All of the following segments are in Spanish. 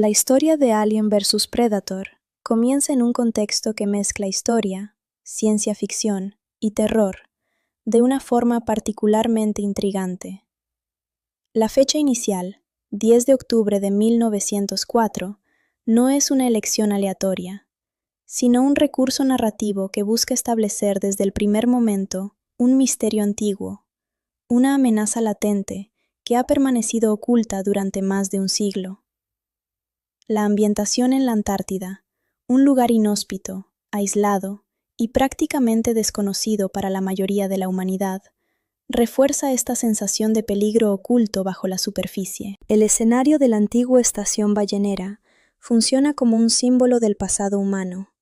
La historia de Alien vs. Predator comienza en un contexto que mezcla historia, ciencia ficción y terror de una forma particularmente intrigante. La fecha inicial, 10 de octubre de 1904, no es una elección aleatoria, sino un recurso narrativo que busca establecer desde el primer momento un misterio antiguo, una amenaza latente que ha permanecido oculta durante más de un siglo. La ambientación en la Antártida, un lugar inhóspito, aislado y prácticamente desconocido para la mayoría de la humanidad, refuerza esta sensación de peligro oculto bajo la superficie. El escenario de la antigua estación ballenera funciona como un símbolo del pasado humano,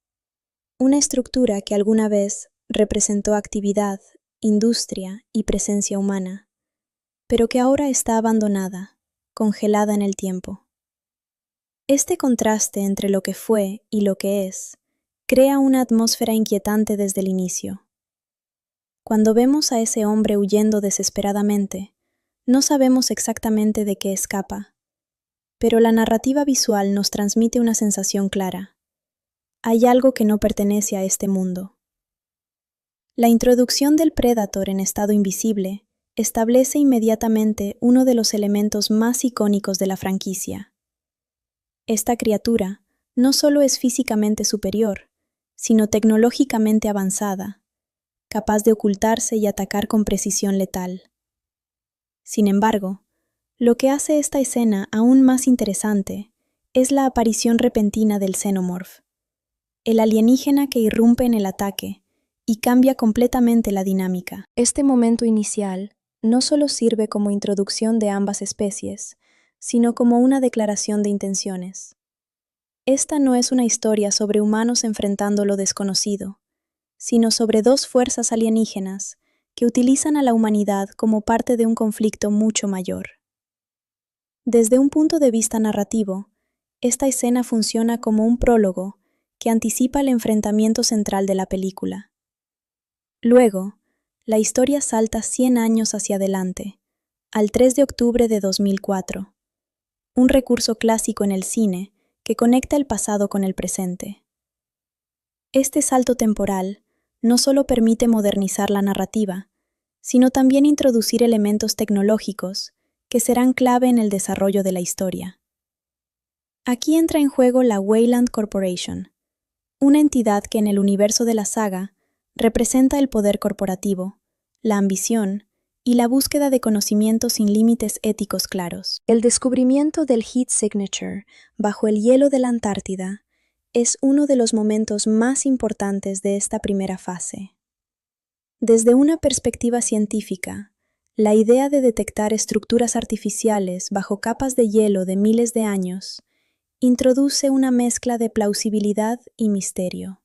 una estructura que alguna vez representó actividad, industria y presencia humana, pero que ahora está abandonada, congelada en el tiempo. Este contraste entre lo que fue y lo que es crea una atmósfera inquietante desde el inicio. Cuando vemos a ese hombre huyendo desesperadamente, no sabemos exactamente de qué escapa, pero la narrativa visual nos transmite una sensación clara. Hay algo que no pertenece a este mundo. La introducción del Predator en estado invisible establece inmediatamente uno de los elementos más icónicos de la franquicia. Esta criatura no solo es físicamente superior, sino tecnológicamente avanzada, capaz de ocultarse y atacar con precisión letal. Sin embargo, lo que hace esta escena aún más interesante es la aparición repentina del Xenomorph, el alienígena que irrumpe en el ataque y cambia completamente la dinámica. Este momento inicial no solo sirve como introducción de ambas especies, sino como una declaración de intenciones. Esta no es una historia sobre humanos enfrentando lo desconocido, sino sobre dos fuerzas alienígenas que utilizan a la humanidad como parte de un conflicto mucho mayor. Desde un punto de vista narrativo, esta escena funciona como un prólogo que anticipa el enfrentamiento central de la película. Luego, la historia salta 100 años hacia adelante, al 3 de octubre de 2004, un recurso clásico en el cine que conecta el pasado con el presente. Este salto temporal no solo permite modernizar la narrativa, sino también introducir elementos tecnológicos que serán clave en el desarrollo de la historia. Aquí entra en juego la Weyland Corporation, una entidad que en el universo de la saga representa el poder corporativo, la ambición y la búsqueda de conocimientos sin límites éticos claros. El descubrimiento del Heat Signature bajo el hielo de la Antártida es uno de los momentos más importantes de esta primera fase. Desde una perspectiva científica, la idea de detectar estructuras artificiales bajo capas de hielo de miles de años introduce una mezcla de plausibilidad y misterio.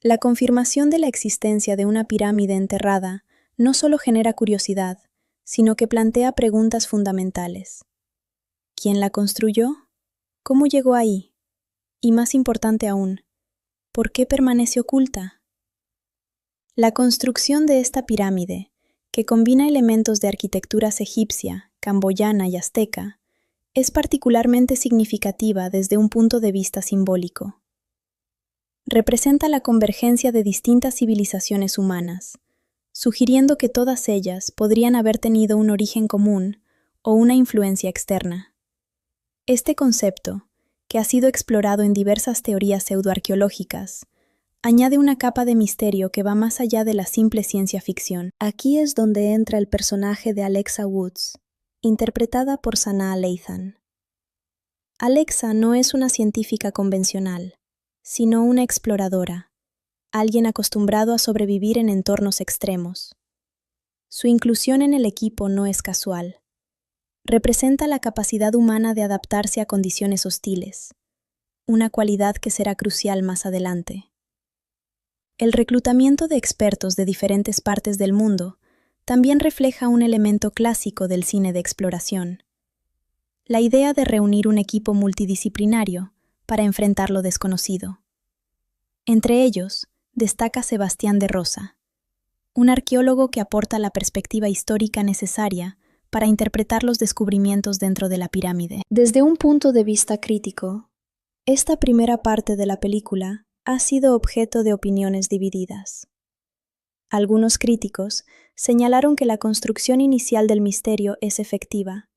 La confirmación de la existencia de una pirámide enterrada no solo genera curiosidad, sino que plantea preguntas fundamentales. ¿Quién la construyó? ¿Cómo llegó ahí? Y más importante aún, ¿por qué permanece oculta? La construcción de esta pirámide, que combina elementos de arquitecturas egipcia, camboyana y azteca, es particularmente significativa desde un punto de vista simbólico. Representa la convergencia de distintas civilizaciones humanas, sugiriendo que todas ellas podrían haber tenido un origen común o una influencia externa. Este concepto, que ha sido explorado en diversas teorías pseudoarqueológicas, añade una capa de misterio que va más allá de la simple ciencia ficción. Aquí es donde entra el personaje de Alexa Woods, interpretada por Sanaa Lathan. Alexa no es una científica convencional, sino una exploradora, alguien acostumbrado a sobrevivir en entornos extremos. Su inclusión en el equipo no es casual. Representa la capacidad humana de adaptarse a condiciones hostiles, una cualidad que será crucial más adelante. El reclutamiento de expertos de diferentes partes del mundo también refleja un elemento clásico del cine de exploración: la idea de reunir un equipo multidisciplinario para enfrentar lo desconocido. Entre ellos, destaca Sebastián de Rosa, un arqueólogo que aporta la perspectiva histórica necesaria para interpretar los descubrimientos dentro de la pirámide. Desde un punto de vista crítico, esta primera parte de la película ha sido objeto de opiniones divididas. Algunos críticos señalaron que la construcción inicial del misterio es efectiva,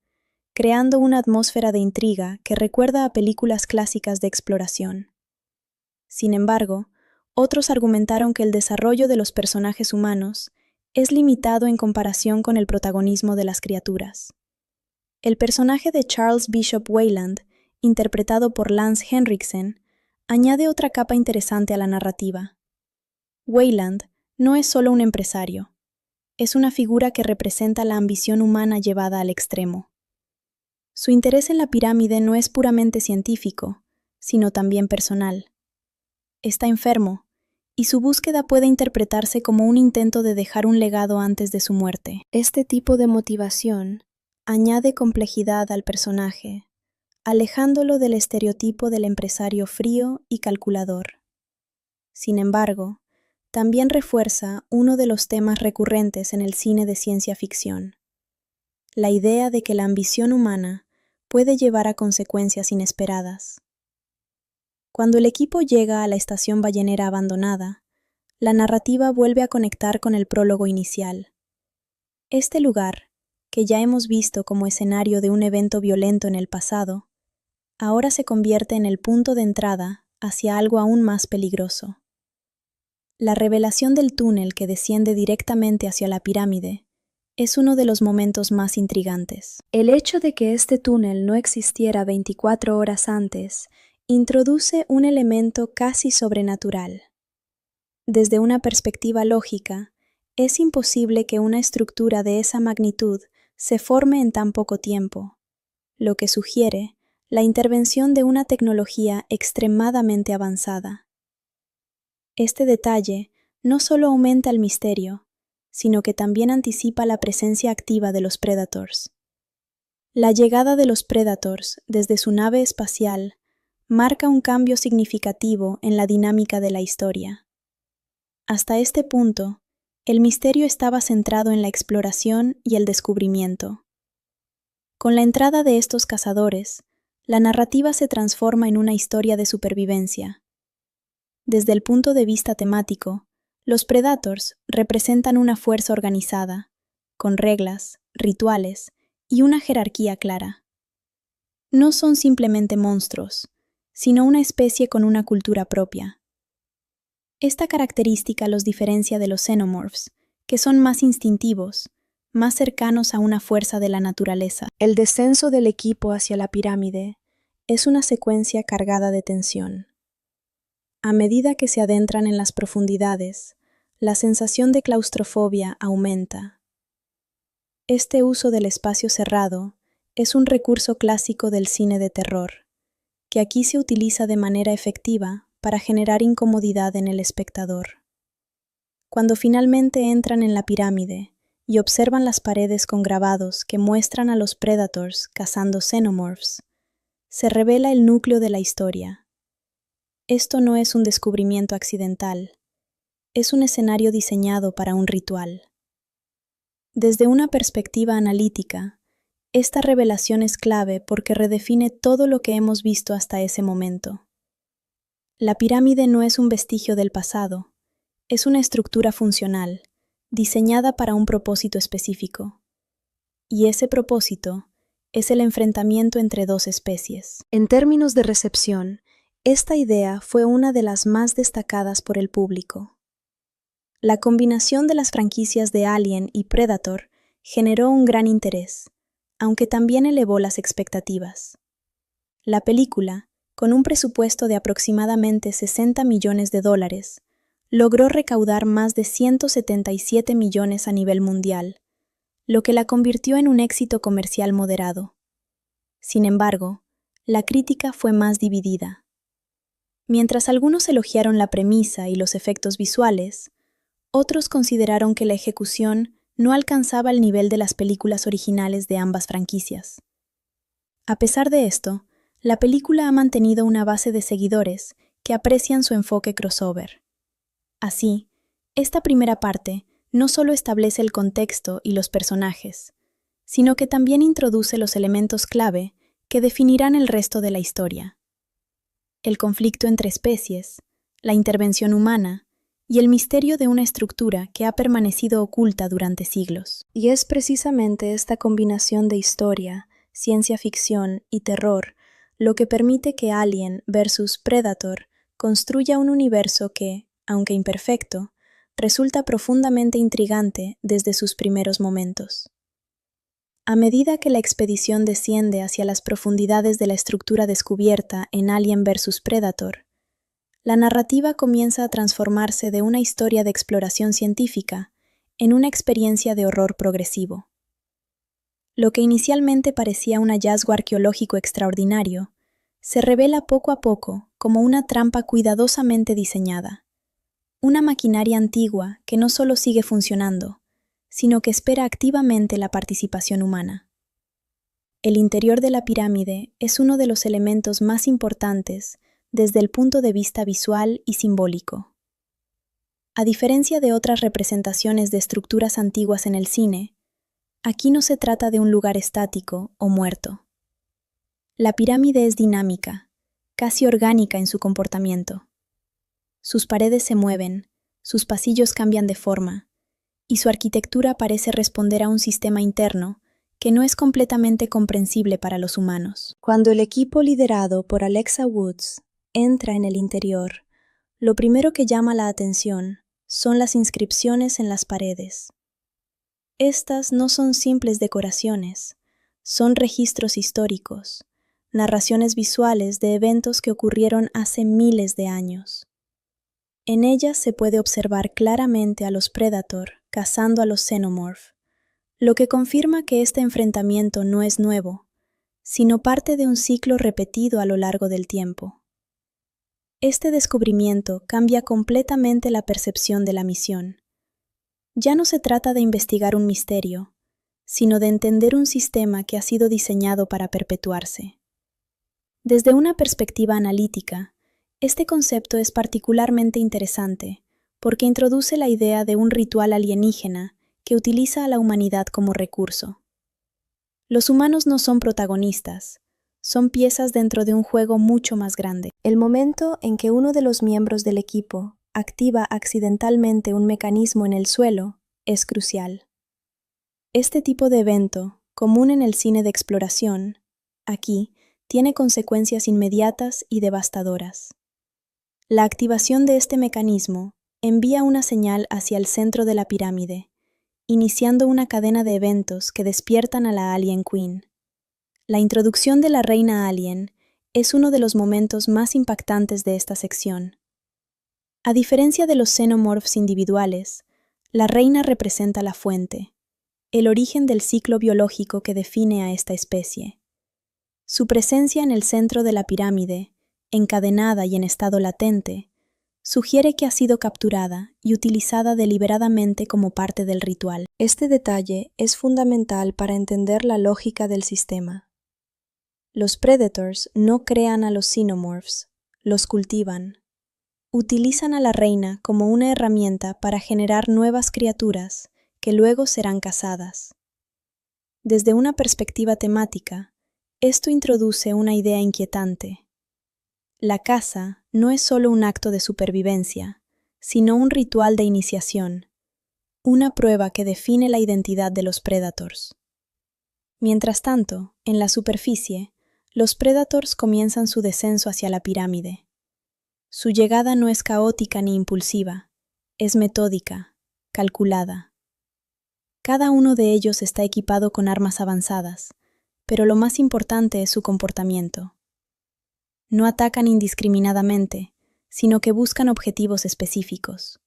creando una atmósfera de intriga que recuerda a películas clásicas de exploración. Sin embargo, otros argumentaron que el desarrollo de los personajes humanos es limitado en comparación con el protagonismo de las criaturas. El personaje de Charles Bishop Weyland, interpretado por Lance Henriksen, añade otra capa interesante a la narrativa. Weyland no es solo un empresario, es una figura que representa la ambición humana llevada al extremo. Su interés en la pirámide no es puramente científico, sino también personal. Está enfermo, y su búsqueda puede interpretarse como un intento de dejar un legado antes de su muerte. Este tipo de motivación añade complejidad al personaje, alejándolo del estereotipo del empresario frío y calculador. Sin embargo, también refuerza uno de los temas recurrentes en el cine de ciencia ficción: la idea de que la ambición humana puede llevar a consecuencias inesperadas. Cuando el equipo llega a la estación ballenera abandonada, la narrativa vuelve a conectar con el prólogo inicial. Este lugar, que ya hemos visto como escenario de un evento violento en el pasado, ahora se convierte en el punto de entrada hacia algo aún más peligroso. La revelación del túnel que desciende directamente hacia la pirámide es uno de los momentos más intrigantes. El hecho de que este túnel no existiera 24 horas antes introduce un elemento casi sobrenatural. Desde una perspectiva lógica, es imposible que una estructura de esa magnitud se forme en tan poco tiempo, lo que sugiere la intervención de una tecnología extremadamente avanzada. Este detalle no solo aumenta el misterio, sino que también anticipa la presencia activa de los Predators. La llegada de los Predators desde su nave espacial marca un cambio significativo en la dinámica de la historia. Hasta este punto, el misterio estaba centrado en la exploración y el descubrimiento. Con la entrada de estos cazadores, la narrativa se transforma en una historia de supervivencia. Desde el punto de vista temático, los Predators representan una fuerza organizada, con reglas, rituales y una jerarquía clara. No son simplemente monstruos, sino una especie con una cultura propia. Esta característica los diferencia de los Xenomorphs, que son más instintivos, más cercanos a una fuerza de la naturaleza. El descenso del equipo hacia la pirámide es una secuencia cargada de tensión. A medida que se adentran en las profundidades, la sensación de claustrofobia aumenta. Este uso del espacio cerrado es un recurso clásico del cine de terror, que aquí se utiliza de manera efectiva para generar incomodidad en el espectador. Cuando finalmente entran en la pirámide y observan las paredes con grabados que muestran a los Predators cazando Xenomorphs, se revela el núcleo de la historia. Esto no es un descubrimiento accidental, es un escenario diseñado para un ritual. Desde una perspectiva analítica, esta revelación es clave porque redefine todo lo que hemos visto hasta ese momento. La pirámide no es un vestigio del pasado, es una estructura funcional, diseñada para un propósito específico. Y ese propósito es el enfrentamiento entre dos especies. En términos de recepción, esta idea fue una de las más destacadas por el público. La combinación de las franquicias de Alien y Predator generó un gran interés, aunque también elevó las expectativas. La película, con un presupuesto de aproximadamente $60 millones, logró recaudar más de 177 millones a nivel mundial, lo que la convirtió en un éxito comercial moderado. Sin embargo, la crítica fue más dividida. Mientras algunos elogiaron la premisa y los efectos visuales, otros consideraron que la ejecución no alcanzaba el nivel de las películas originales de ambas franquicias. A pesar de esto, la película ha mantenido una base de seguidores que aprecian su enfoque crossover. Así, esta primera parte no solo establece el contexto y los personajes, sino que también introduce los elementos clave que definirán el resto de la historia. El conflicto entre especies, la intervención humana y el misterio de una estructura que ha permanecido oculta durante siglos. Y es precisamente esta combinación de historia, ciencia ficción y terror lo que permite que Alien vs. Predator construya un universo que, aunque imperfecto, resulta profundamente intrigante desde sus primeros momentos. A medida que la expedición desciende hacia las profundidades de la estructura descubierta en Alien vs. Predator, la narrativa comienza a transformarse de una historia de exploración científica en una experiencia de horror progresivo. Lo que inicialmente parecía un hallazgo arqueológico extraordinario, se revela poco a poco como una trampa cuidadosamente diseñada, una maquinaria antigua que no solo sigue funcionando, sino que espera activamente la participación humana. El interior de la pirámide es uno de los elementos más importantes desde el punto de vista visual y simbólico. A diferencia de otras representaciones de estructuras antiguas en el cine, aquí no se trata de un lugar estático o muerto. La pirámide es dinámica, casi orgánica en su comportamiento. Sus paredes se mueven, sus pasillos cambian de forma, y su arquitectura parece responder a un sistema interno que no es completamente comprensible para los humanos. Cuando el equipo liderado por Alexa Woods entra en el interior, lo primero que llama la atención son las inscripciones en las paredes. Estas no son simples decoraciones, son registros históricos, narraciones visuales de eventos que ocurrieron hace miles de años. En ellas se puede observar claramente a los Predator cazando a los Xenomorph, lo que confirma que este enfrentamiento no es nuevo, sino parte de un ciclo repetido a lo largo del tiempo. Este descubrimiento cambia completamente la percepción de la misión. Ya no se trata de investigar un misterio, sino de entender un sistema que ha sido diseñado para perpetuarse. Desde una perspectiva analítica, este concepto es particularmente interesante porque introduce la idea de un ritual alienígena que utiliza a la humanidad como recurso. Los humanos no son protagonistas, son piezas dentro de un juego mucho más grande. El momento en que uno de los miembros del equipo activa accidentalmente un mecanismo en el suelo es crucial. Este tipo de evento, común en el cine de exploración, aquí, tiene consecuencias inmediatas y devastadoras. La activación de este mecanismo envía una señal hacia el centro de la pirámide, iniciando una cadena de eventos que despiertan a la Alien Queen. La introducción de la reina Alien es uno de los momentos más impactantes de esta sección. A diferencia de los xenomorphs individuales, la reina representa la fuente, el origen del ciclo biológico que define a esta especie. Su presencia en el centro de la pirámide, encadenada y en estado latente, sugiere que ha sido capturada y utilizada deliberadamente como parte del ritual. Este detalle es fundamental para entender la lógica del sistema. Los Predators no crean a los Xenomorphs, los cultivan. Utilizan a la reina como una herramienta para generar nuevas criaturas que luego serán cazadas. Desde una perspectiva temática, esto introduce una idea inquietante. La caza no es solo un acto de supervivencia, sino un ritual de iniciación, una prueba que define la identidad de los Predators. Mientras tanto, en la superficie, los Predators comienzan su descenso hacia la pirámide. Su llegada no es caótica ni impulsiva, es metódica, calculada. Cada uno de ellos está equipado con armas avanzadas, pero lo más importante es su comportamiento. No atacan indiscriminadamente, sino que buscan objetivos específicos.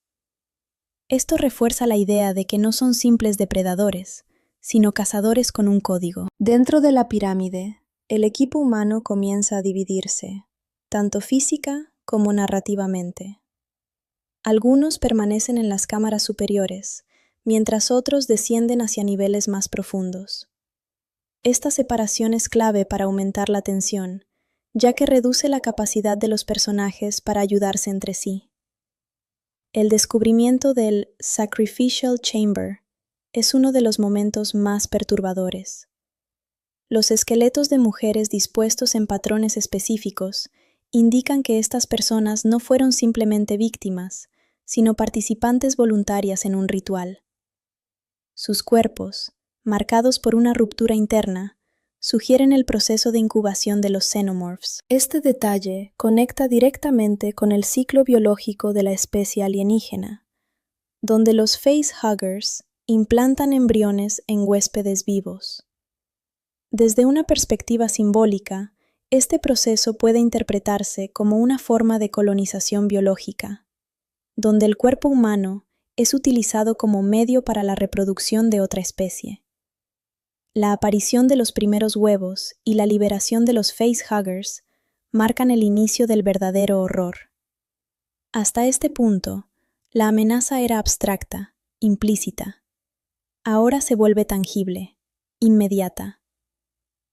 Esto refuerza la idea de que no son simples depredadores, sino cazadores con un código. Dentro de la pirámide, el equipo humano comienza a dividirse, tanto física como narrativamente. Algunos permanecen en las cámaras superiores, mientras otros descienden hacia niveles más profundos. Esta separación es clave para aumentar la tensión, ya que reduce la capacidad de los personajes para ayudarse entre sí. El descubrimiento del Sacrificial Chamber, es uno de los momentos más perturbadores. Los esqueletos de mujeres dispuestos en patrones específicos indican que estas personas no fueron simplemente víctimas, sino participantes voluntarias en un ritual. Sus cuerpos, marcados por una ruptura interna, sugieren el proceso de incubación de los xenomorphs. Este detalle conecta directamente con el ciclo biológico de la especie alienígena, donde los facehuggers implantan embriones en huéspedes vivos. Desde una perspectiva simbólica, este proceso puede interpretarse como una forma de colonización biológica, donde el cuerpo humano es utilizado como medio para la reproducción de otra especie. La aparición de los primeros huevos y la liberación de los facehuggers marcan el inicio del verdadero horror. Hasta este punto, la amenaza era abstracta, implícita. Ahora se vuelve tangible, inmediata.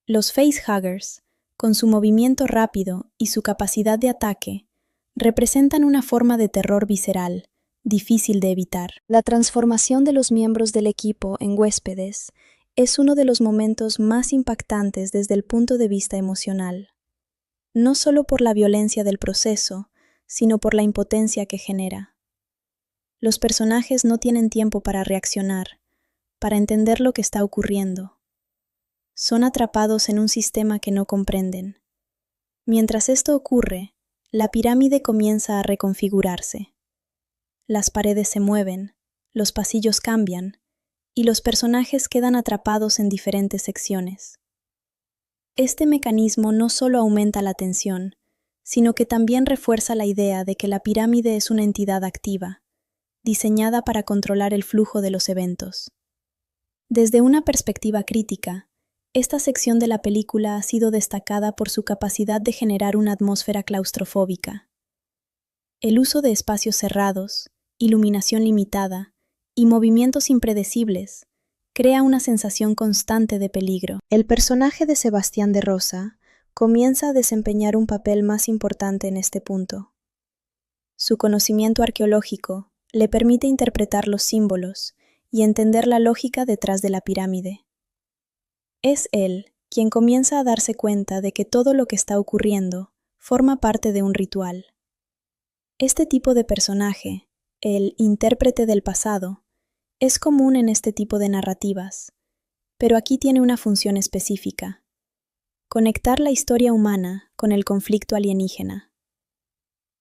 Los facehuggers, con su movimiento rápido y su capacidad de ataque, representan una forma de terror visceral, difícil de evitar. La transformación de los miembros del equipo en huéspedes es uno de los momentos más impactantes desde el punto de vista emocional, no solo por la violencia del proceso, sino por la impotencia que genera. Los personajes no tienen tiempo para reaccionar, para entender lo que está ocurriendo. Son atrapados en un sistema que no comprenden. Mientras esto ocurre, la pirámide comienza a reconfigurarse. Las paredes se mueven, los pasillos cambian, y los personajes quedan atrapados en diferentes secciones. Este mecanismo no solo aumenta la tensión, sino que también refuerza la idea de que la pirámide es una entidad activa, diseñada para controlar el flujo de los eventos. Desde una perspectiva crítica, esta sección de la película ha sido destacada por su capacidad de generar una atmósfera claustrofóbica. El uso de espacios cerrados, iluminación limitada y movimientos impredecibles crea una sensación constante de peligro. El personaje de Sebastián de Rosa comienza a desempeñar un papel más importante en este punto. Su conocimiento arqueológico le permite interpretar los símbolos y entender la lógica detrás de la pirámide. Es él quien comienza a darse cuenta de que todo lo que está ocurriendo forma parte de un ritual. Este tipo de personaje, el intérprete del pasado, es común en este tipo de narrativas, pero aquí tiene una función específica: conectar la historia humana con el conflicto alienígena.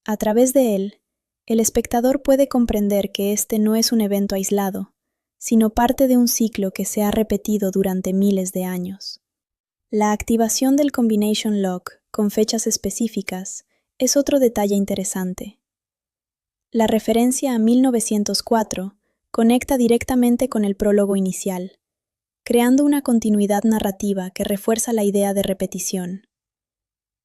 A través de él, el espectador puede comprender que este no es un evento aislado, sino parte de un ciclo que se ha repetido durante miles de años. La activación del Combination Lock con fechas específicas es otro detalle interesante. La referencia a 1904 conecta directamente con el prólogo inicial, creando una continuidad narrativa que refuerza la idea de repetición.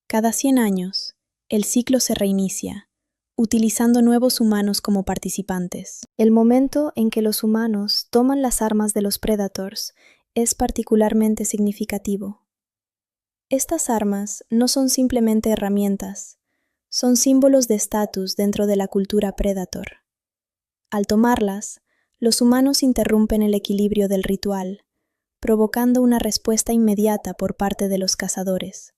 Cada 100 años, el ciclo se reinicia, utilizando nuevos humanos como participantes. El momento en que los humanos toman las armas de los Predators es particularmente significativo. Estas armas no son simplemente herramientas, son símbolos de estatus dentro de la cultura Predator. Al tomarlas, los humanos interrumpen el equilibrio del ritual, provocando una respuesta inmediata por parte de los cazadores.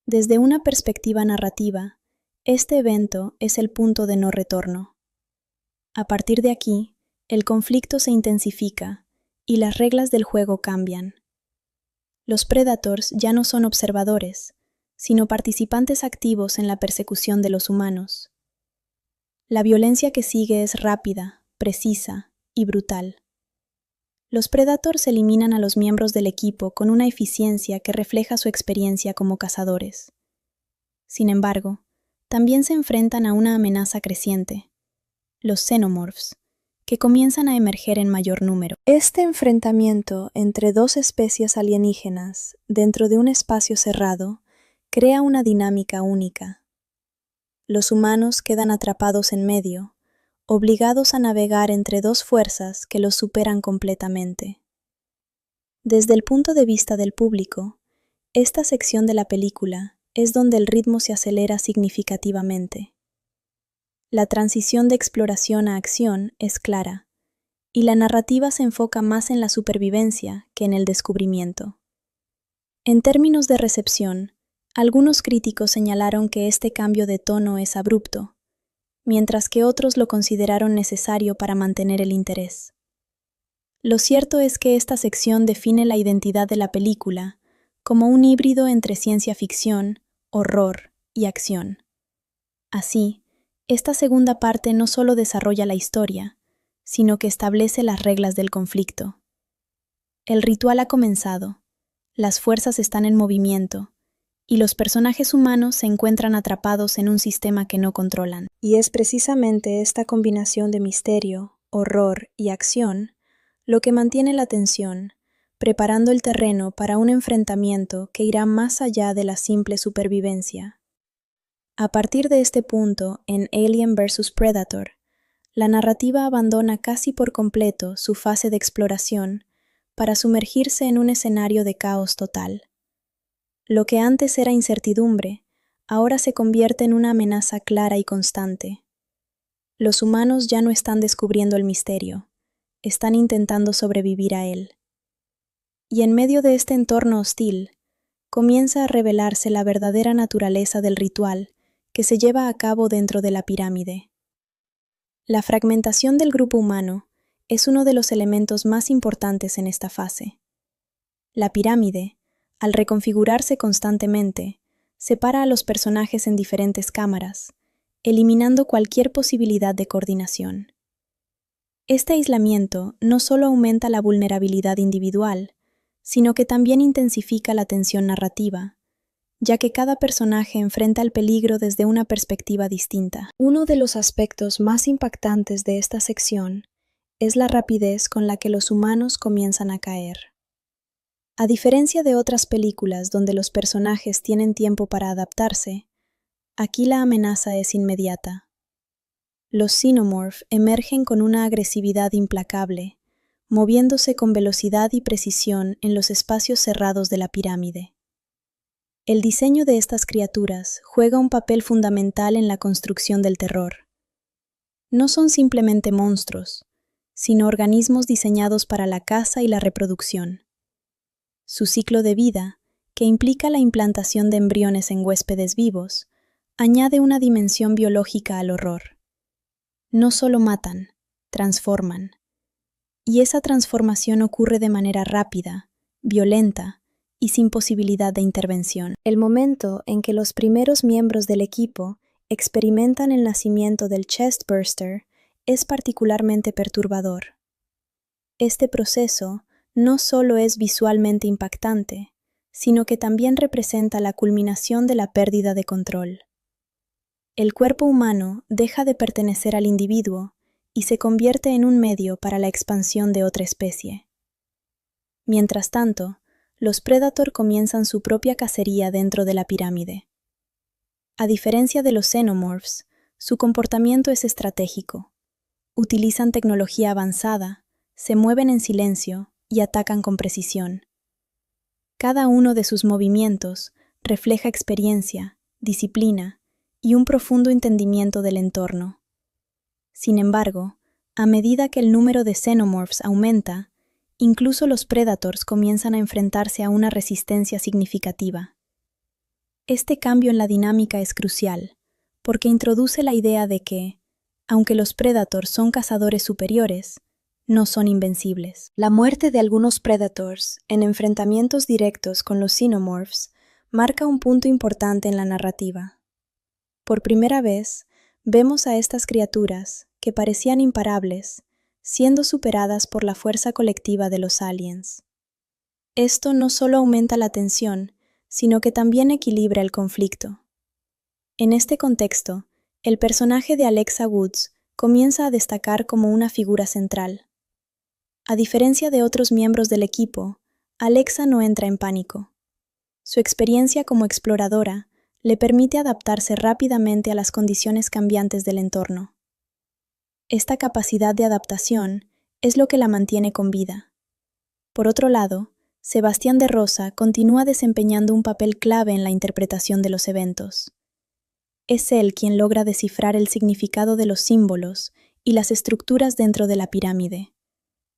Desde una perspectiva narrativa, este evento es el punto de no retorno. A partir de aquí, el conflicto se intensifica y las reglas del juego cambian. Los Predators ya no son observadores, sino participantes activos en la persecución de los humanos. La violencia que sigue es rápida, precisa y brutal. Los Predators eliminan a los miembros del equipo con una eficiencia que refleja su experiencia como cazadores. Sin embargo, también se enfrentan a una amenaza creciente: los xenomorphs, que comienzan a emerger en mayor número. Este enfrentamiento entre dos especies alienígenas dentro de un espacio cerrado crea una dinámica única. Los humanos quedan atrapados en medio, obligados a navegar entre dos fuerzas que los superan completamente. Desde el punto de vista del público, esta sección de la película es donde el ritmo se acelera significativamente. La transición de exploración a acción es clara, y la narrativa se enfoca más en la supervivencia que en el descubrimiento. En términos de recepción, algunos críticos señalaron que este cambio de tono es abrupto, mientras que otros lo consideraron necesario para mantener el interés. Lo cierto es que esta sección define la identidad de la película como un híbrido entre ciencia ficción, horror y acción. Así, esta segunda parte no solo desarrolla la historia, sino que establece las reglas del conflicto. El ritual ha comenzado, las fuerzas están en movimiento, y los personajes humanos se encuentran atrapados en un sistema que no controlan. Y es precisamente esta combinación de misterio, horror y acción lo que mantiene la tensión, preparando el terreno para un enfrentamiento que irá más allá de la simple supervivencia. A partir de este punto, en Alien vs. Predator, la narrativa abandona casi por completo su fase de exploración para sumergirse en un escenario de caos total. Lo que antes era incertidumbre, ahora se convierte en una amenaza clara y constante. Los humanos ya no están descubriendo el misterio, están intentando sobrevivir a él. Y en medio de este entorno hostil, comienza a revelarse la verdadera naturaleza del ritual que se lleva a cabo dentro de la pirámide. La fragmentación del grupo humano es uno de los elementos más importantes en esta fase. La pirámide, al reconfigurarse constantemente, separa a los personajes en diferentes cámaras, eliminando cualquier posibilidad de coordinación. Este aislamiento no solo aumenta la vulnerabilidad individual, sino que también intensifica la tensión narrativa, ya que cada personaje enfrenta el peligro desde una perspectiva distinta. Uno de los aspectos más impactantes de esta sección es la rapidez con la que los humanos comienzan a caer. A diferencia de otras películas donde los personajes tienen tiempo para adaptarse, aquí la amenaza es inmediata. Los Xenomorph emergen con una agresividad implacable, moviéndose con velocidad y precisión en los espacios cerrados de la pirámide. El diseño de estas criaturas juega un papel fundamental en la construcción del terror. No son simplemente monstruos, sino organismos diseñados para la caza y la reproducción. Su ciclo de vida, que implica la implantación de embriones en huéspedes vivos, añade una dimensión biológica al horror. No solo matan, transforman. Y esa transformación ocurre de manera rápida, violenta y sin posibilidad de intervención. El momento en que los primeros miembros del equipo experimentan el nacimiento del chestburster es particularmente perturbador. Este proceso no solo es visualmente impactante, sino que también representa la culminación de la pérdida de control. El cuerpo humano deja de pertenecer al individuo y se convierte en un medio para la expansión de otra especie. Mientras tanto, los Predator comienzan su propia cacería dentro de la pirámide. A diferencia de los Xenomorphs, su comportamiento es estratégico. Utilizan tecnología avanzada, se mueven en silencio y atacan con precisión. Cada uno de sus movimientos refleja experiencia, disciplina y un profundo entendimiento del entorno. Sin embargo, a medida que el número de Xenomorphs aumenta, incluso los Predators comienzan a enfrentarse a una resistencia significativa. Este cambio en la dinámica es crucial, porque introduce la idea de que, aunque los Predators son cazadores superiores, no son invencibles. La muerte de algunos Predators en enfrentamientos directos con los Xenomorphs marca un punto importante en la narrativa. Por primera vez, vemos a estas criaturas, que parecían imparables, siendo superadas por la fuerza colectiva de los aliens. Esto no solo aumenta la tensión, sino que también equilibra el conflicto. En este contexto, el personaje de Alexa Woods comienza a destacar como una figura central. A diferencia de otros miembros del equipo, Alexa no entra en pánico. Su experiencia como exploradora le permite adaptarse rápidamente a las condiciones cambiantes del entorno. Esta capacidad de adaptación es lo que la mantiene con vida. Por otro lado, Sebastián de Rosa continúa desempeñando un papel clave en la interpretación de los eventos. Es él quien logra descifrar el significado de los símbolos y las estructuras dentro de la pirámide.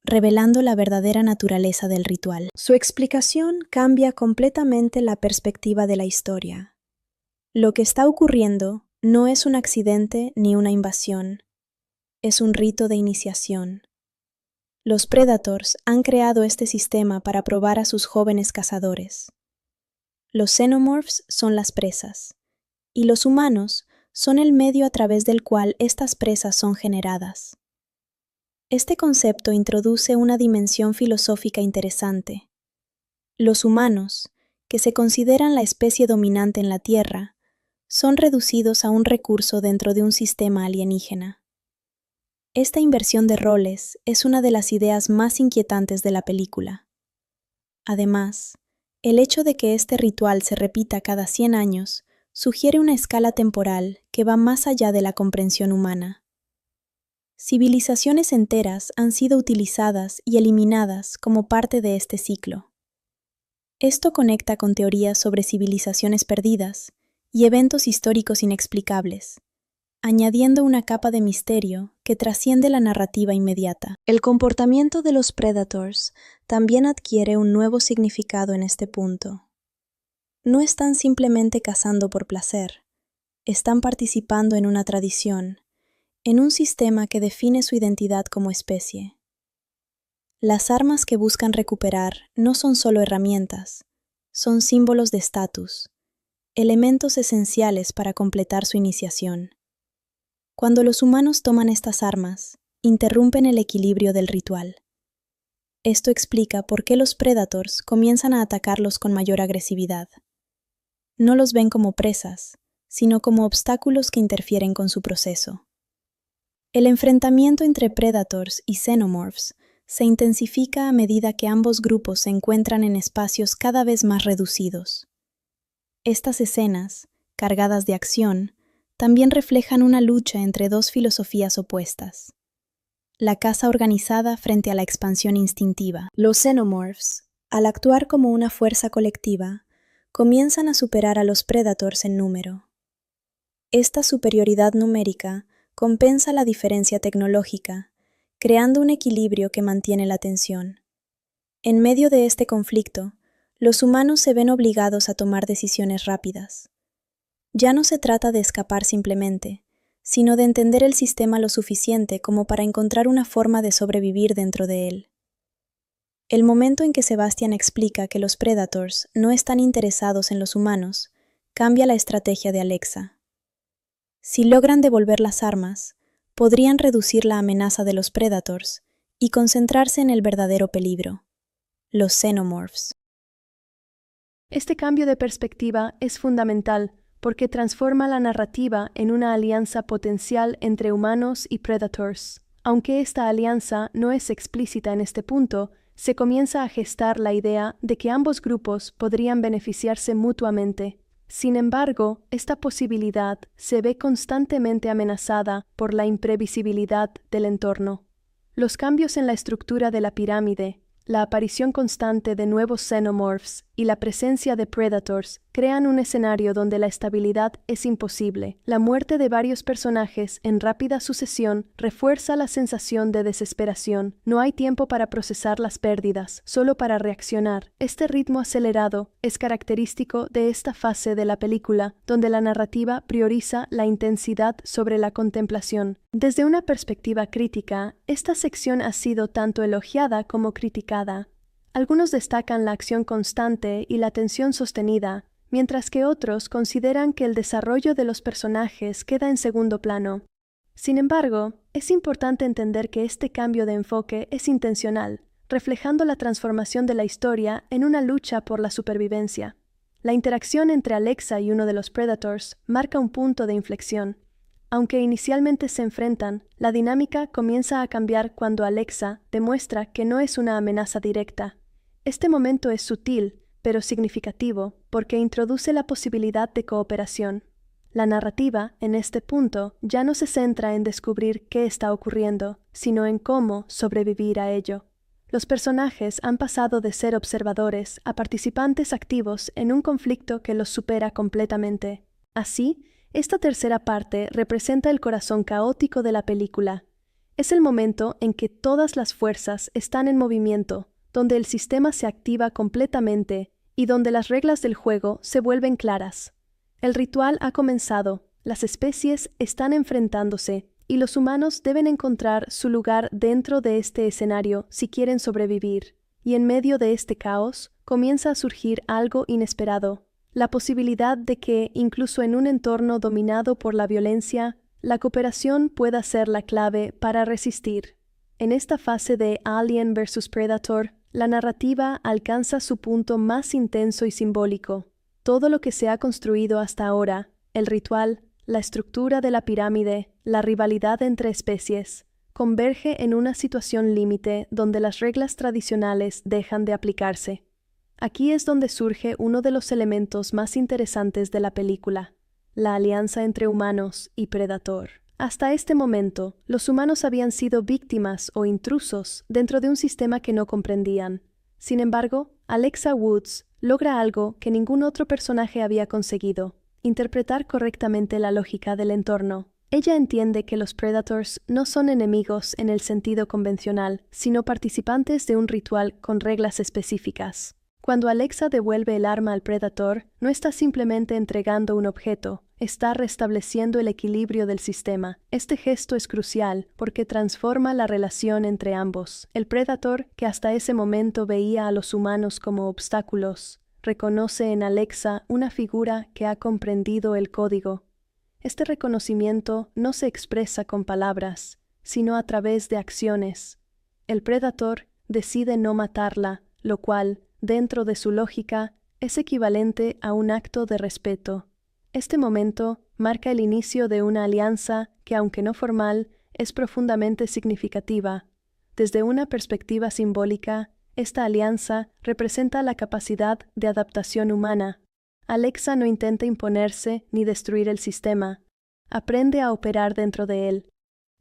revelando la verdadera naturaleza del ritual. Su explicación cambia completamente la perspectiva de la historia. Lo que está ocurriendo no es un accidente ni una invasión, es un rito de iniciación. Los Predators han creado este sistema para probar a sus jóvenes cazadores. Los Xenomorphs son las presas, y los humanos son el medio a través del cual estas presas son generadas. Este concepto introduce una dimensión filosófica interesante. Los humanos, que se consideran la especie dominante en la Tierra, son reducidos a un recurso dentro de un sistema alienígena. Esta inversión de roles es una de las ideas más inquietantes de la película. Además, el hecho de que este ritual se repita cada 100 años sugiere una escala temporal que va más allá de la comprensión humana. Civilizaciones enteras han sido utilizadas y eliminadas como parte de este ciclo. Esto conecta con teorías sobre civilizaciones perdidas y eventos históricos inexplicables, añadiendo una capa de misterio que trasciende la narrativa inmediata. El comportamiento de los Predators también adquiere un nuevo significado en este punto. No están simplemente cazando por placer, están participando en una tradición, en un sistema que define su identidad como especie. Las armas que buscan recuperar no son solo herramientas, son símbolos de estatus, elementos esenciales para completar su iniciación. Cuando los humanos toman estas armas, interrumpen el equilibrio del ritual. Esto explica por qué los Predators comienzan a atacarlos con mayor agresividad. No los ven como presas, sino como obstáculos que interfieren con su proceso. El enfrentamiento entre Predators y Xenomorphs se intensifica a medida que ambos grupos se encuentran en espacios cada vez más reducidos. Estas escenas, cargadas de acción, también reflejan una lucha entre dos filosofías opuestas. La caza organizada frente a la expansión instintiva. Los Xenomorphs, al actuar como una fuerza colectiva, comienzan a superar a los Predators en número. Esta superioridad numérica compensa la diferencia tecnológica, creando un equilibrio que mantiene la tensión. En medio de este conflicto, los humanos se ven obligados a tomar decisiones rápidas. Ya no se trata de escapar simplemente, sino de entender el sistema lo suficiente como para encontrar una forma de sobrevivir dentro de él. El momento en que Sebastian explica que los Predators no están interesados en los humanos, cambia la estrategia de Alexa. Si logran devolver las armas, podrían reducir la amenaza de los Predators y concentrarse en el verdadero peligro, los Xenomorphs. Este cambio de perspectiva es fundamental porque transforma la narrativa en una alianza potencial entre humanos y Predators. Aunque esta alianza no es explícita en este punto, se comienza a gestar la idea de que ambos grupos podrían beneficiarse mutuamente. Sin embargo, esta posibilidad se ve constantemente amenazada por la imprevisibilidad del entorno. Los cambios en la estructura de la pirámide, la aparición constante de nuevos Xenomorphs y la presencia de Predators crean un escenario donde la estabilidad es imposible. La muerte de varios personajes en rápida sucesión refuerza la sensación de desesperación. No hay tiempo para procesar las pérdidas, solo para reaccionar. Este ritmo acelerado es característico de esta fase de la película, donde la narrativa prioriza la intensidad sobre la contemplación. Desde una perspectiva crítica, esta sección ha sido tanto elogiada como criticada. Algunos destacan la acción constante y la tensión sostenida, mientras que otros consideran que el desarrollo de los personajes queda en segundo plano. Sin embargo, es importante entender que este cambio de enfoque es intencional, reflejando la transformación de la historia en una lucha por la supervivencia. La interacción entre Alexa y uno de los Predators marca un punto de inflexión. Aunque inicialmente se enfrentan, la dinámica comienza a cambiar cuando Alexa demuestra que no es una amenaza directa. Este momento es sutil, pero significativo, porque introduce la posibilidad de cooperación. La narrativa, en este punto, ya no se centra en descubrir qué está ocurriendo, sino en cómo sobrevivir a ello. Los personajes han pasado de ser observadores a participantes activos en un conflicto que los supera completamente. Así, esta tercera parte representa el corazón caótico de la película. Es el momento en que todas las fuerzas están en movimiento, donde el sistema se activa completamente y donde las reglas del juego se vuelven claras. El ritual ha comenzado, las especies están enfrentándose y los humanos deben encontrar su lugar dentro de este escenario si quieren sobrevivir. Y en medio de este caos, comienza a surgir algo inesperado, la posibilidad de que, incluso en un entorno dominado por la violencia, la cooperación pueda ser la clave para resistir. En esta fase de Alien vs Predator, la narrativa alcanza su punto más intenso y simbólico. Todo lo que se ha construido hasta ahora, el ritual, la estructura de la pirámide, la rivalidad entre especies, converge en una situación límite donde las reglas tradicionales dejan de aplicarse. Aquí es donde surge uno de los elementos más interesantes de la película, la alianza entre humanos y Predator. Hasta este momento, los humanos habían sido víctimas o intrusos dentro de un sistema que no comprendían. Sin embargo, Alexa Woods logra algo que ningún otro personaje había conseguido: interpretar correctamente la lógica del entorno. Ella entiende que los Predators no son enemigos en el sentido convencional, sino participantes de un ritual con reglas específicas. Cuando Alexa devuelve el arma al Predator, no está simplemente entregando un objeto, está restableciendo el equilibrio del sistema. Este gesto es crucial porque transforma la relación entre ambos. El Predator, que hasta ese momento veía a los humanos como obstáculos, reconoce en Alexa una figura que ha comprendido el código. Este reconocimiento no se expresa con palabras, sino a través de acciones. El Predator decide no matarla, lo cual, dentro de su lógica, es equivalente a un acto de respeto. Este momento marca el inicio de una alianza que, aunque no formal, es profundamente significativa. Desde una perspectiva simbólica, esta alianza representa la capacidad de adaptación humana. Alexa no intenta imponerse ni destruir el sistema, aprende a operar dentro de él.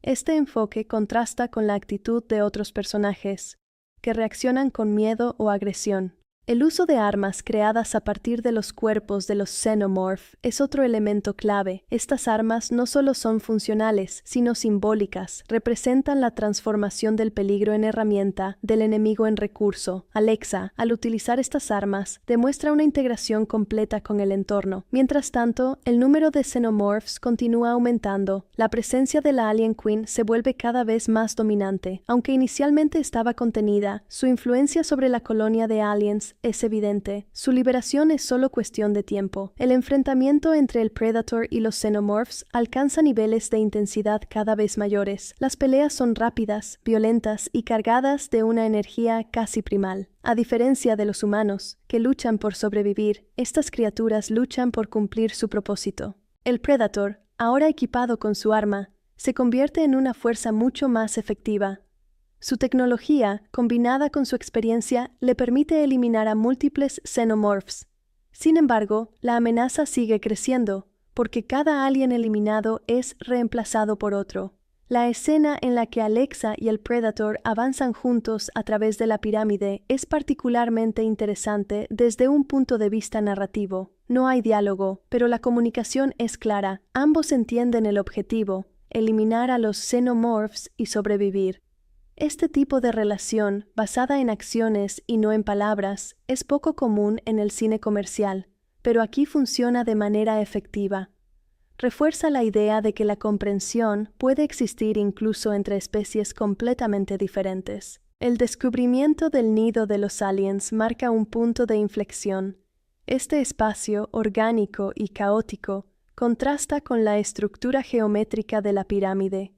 Este enfoque contrasta con la actitud de otros personajes, que reaccionan con miedo o agresión. El uso de armas creadas a partir de los cuerpos de los Xenomorph es otro elemento clave. Estas armas no solo son funcionales, sino simbólicas. Representan la transformación del peligro en herramienta, del enemigo en recurso. Alexa, al utilizar estas armas, demuestra una integración completa con el entorno. Mientras tanto, el número de Xenomorphs continúa aumentando. La presencia de la Alien Queen se vuelve cada vez más dominante. Aunque inicialmente estaba contenida, su influencia sobre la colonia de aliens es evidente. Su liberación es solo cuestión de tiempo. El enfrentamiento entre el Predator y los Xenomorphs alcanza niveles de intensidad cada vez mayores. Las peleas son rápidas, violentas y cargadas de una energía casi primal. A diferencia de los humanos, que luchan por sobrevivir, estas criaturas luchan por cumplir su propósito. El Predator, ahora equipado con su arma, se convierte en una fuerza mucho más efectiva. Su tecnología, combinada con su experiencia, le permite eliminar a múltiples Xenomorphs. Sin embargo, la amenaza sigue creciendo, porque cada alien eliminado es reemplazado por otro. La escena en la que Alexa y el Predator avanzan juntos a través de la pirámide es particularmente interesante desde un punto de vista narrativo. No hay diálogo, pero la comunicación es clara. Ambos entienden el objetivo: eliminar a los Xenomorphs y sobrevivir. Este tipo de relación, basada en acciones y no en palabras, es poco común en el cine comercial, pero aquí funciona de manera efectiva. Refuerza la idea de que la comprensión puede existir incluso entre especies completamente diferentes. El descubrimiento del nido de los aliens marca un punto de inflexión. Este espacio orgánico y caótico contrasta con la estructura geométrica de la pirámide.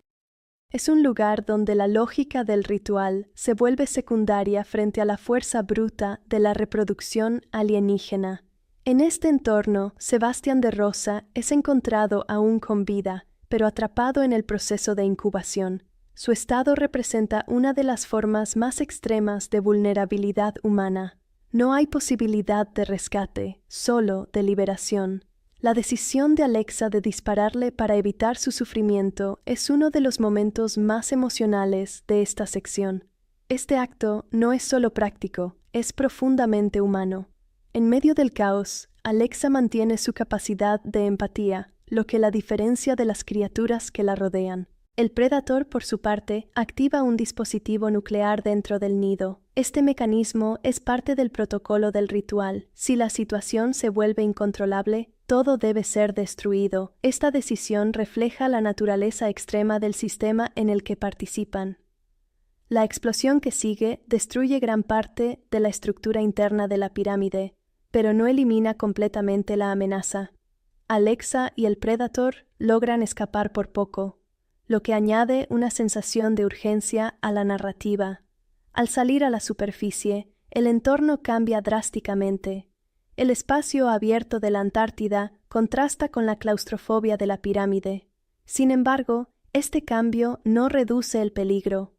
Es un lugar donde la lógica del ritual se vuelve secundaria frente a la fuerza bruta de la reproducción alienígena. En este entorno, Sebastián de Rosa es encontrado aún con vida, pero atrapado en el proceso de incubación. Su estado representa una de las formas más extremas de vulnerabilidad humana. No hay posibilidad de rescate, solo de liberación. La decisión de Alexa de dispararle para evitar su sufrimiento es uno de los momentos más emocionales de esta sección. Este acto no es solo práctico, es profundamente humano. En medio del caos, Alexa mantiene su capacidad de empatía, lo que la diferencia de las criaturas que la rodean. El Predator, por su parte, activa un dispositivo nuclear dentro del nido. Este mecanismo es parte del protocolo del ritual. Si la situación se vuelve incontrolable, todo debe ser destruido. Esta decisión refleja la naturaleza extrema del sistema en el que participan. La explosión que sigue destruye gran parte de la estructura interna de la pirámide, pero no elimina completamente la amenaza. Alexa y el Predator logran escapar por poco, lo que añade una sensación de urgencia a la narrativa. Al salir a la superficie, el entorno cambia drásticamente. El espacio abierto de la Antártida contrasta con la claustrofobia de la pirámide. Sin embargo, este cambio no reduce el peligro.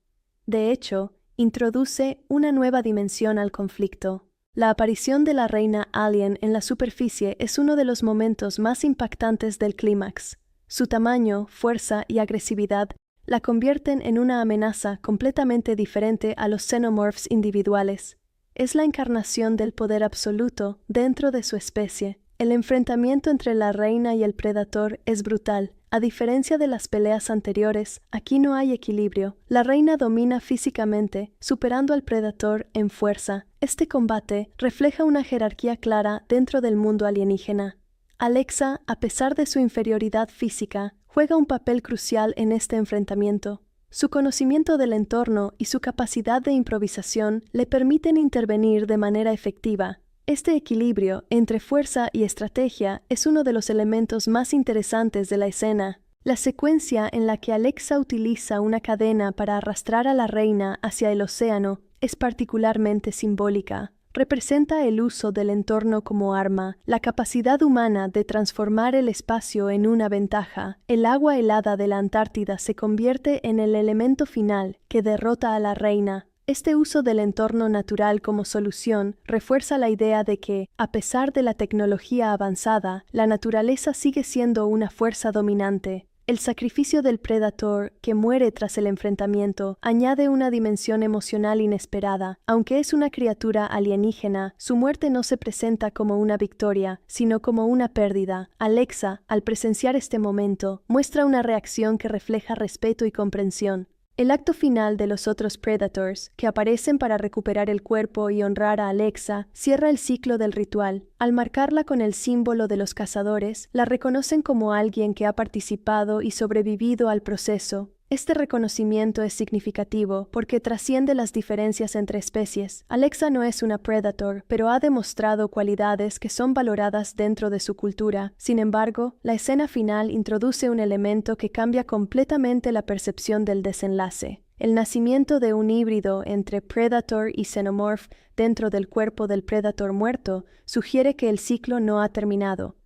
De hecho, introduce una nueva dimensión al conflicto. La aparición de la reina alien en la superficie es uno de los momentos más impactantes del clímax. Su tamaño, fuerza y agresividad la convierten en una amenaza completamente diferente a los xenomorphs individuales. Es la encarnación del poder absoluto dentro de su especie. El enfrentamiento entre la reina y el Predator es brutal. A diferencia de las peleas anteriores, aquí no hay equilibrio. La reina domina físicamente, superando al Predator en fuerza. Este combate refleja una jerarquía clara dentro del mundo alienígena. Alexa, a pesar de su inferioridad física, juega un papel crucial en este enfrentamiento. Su conocimiento del entorno y su capacidad de improvisación le permiten intervenir de manera efectiva. Este equilibrio entre fuerza y estrategia es uno de los elementos más interesantes de la escena. La secuencia en la que Alexa utiliza una cadena para arrastrar a la reina hacia el océano es particularmente simbólica. Representa el uso del entorno como arma, la capacidad humana de transformar el espacio en una ventaja. El agua helada de la Antártida se convierte en el elemento final que derrota a la reina. Este uso del entorno natural como solución refuerza la idea de que, a pesar de la tecnología avanzada, la naturaleza sigue siendo una fuerza dominante. El sacrificio del Predator, que muere tras el enfrentamiento, añade una dimensión emocional inesperada. Aunque es una criatura alienígena, su muerte no se presenta como una victoria, sino como una pérdida. Alexa, al presenciar este momento, muestra una reacción que refleja respeto y comprensión. El acto final de los otros Predators, que aparecen para recuperar el cuerpo y honrar a Alexa, cierra el ciclo del ritual. Al marcarla con el símbolo de los cazadores, la reconocen como alguien que ha participado y sobrevivido al proceso. Este reconocimiento es significativo porque trasciende las diferencias entre especies. Alexa no es una Predator, pero ha demostrado cualidades que son valoradas dentro de su cultura. Sin embargo, la escena final introduce un elemento que cambia completamente la percepción del desenlace. El nacimiento de un híbrido entre Predator y Xenomorph dentro del cuerpo del Predator muerto sugiere que el ciclo no ha terminado.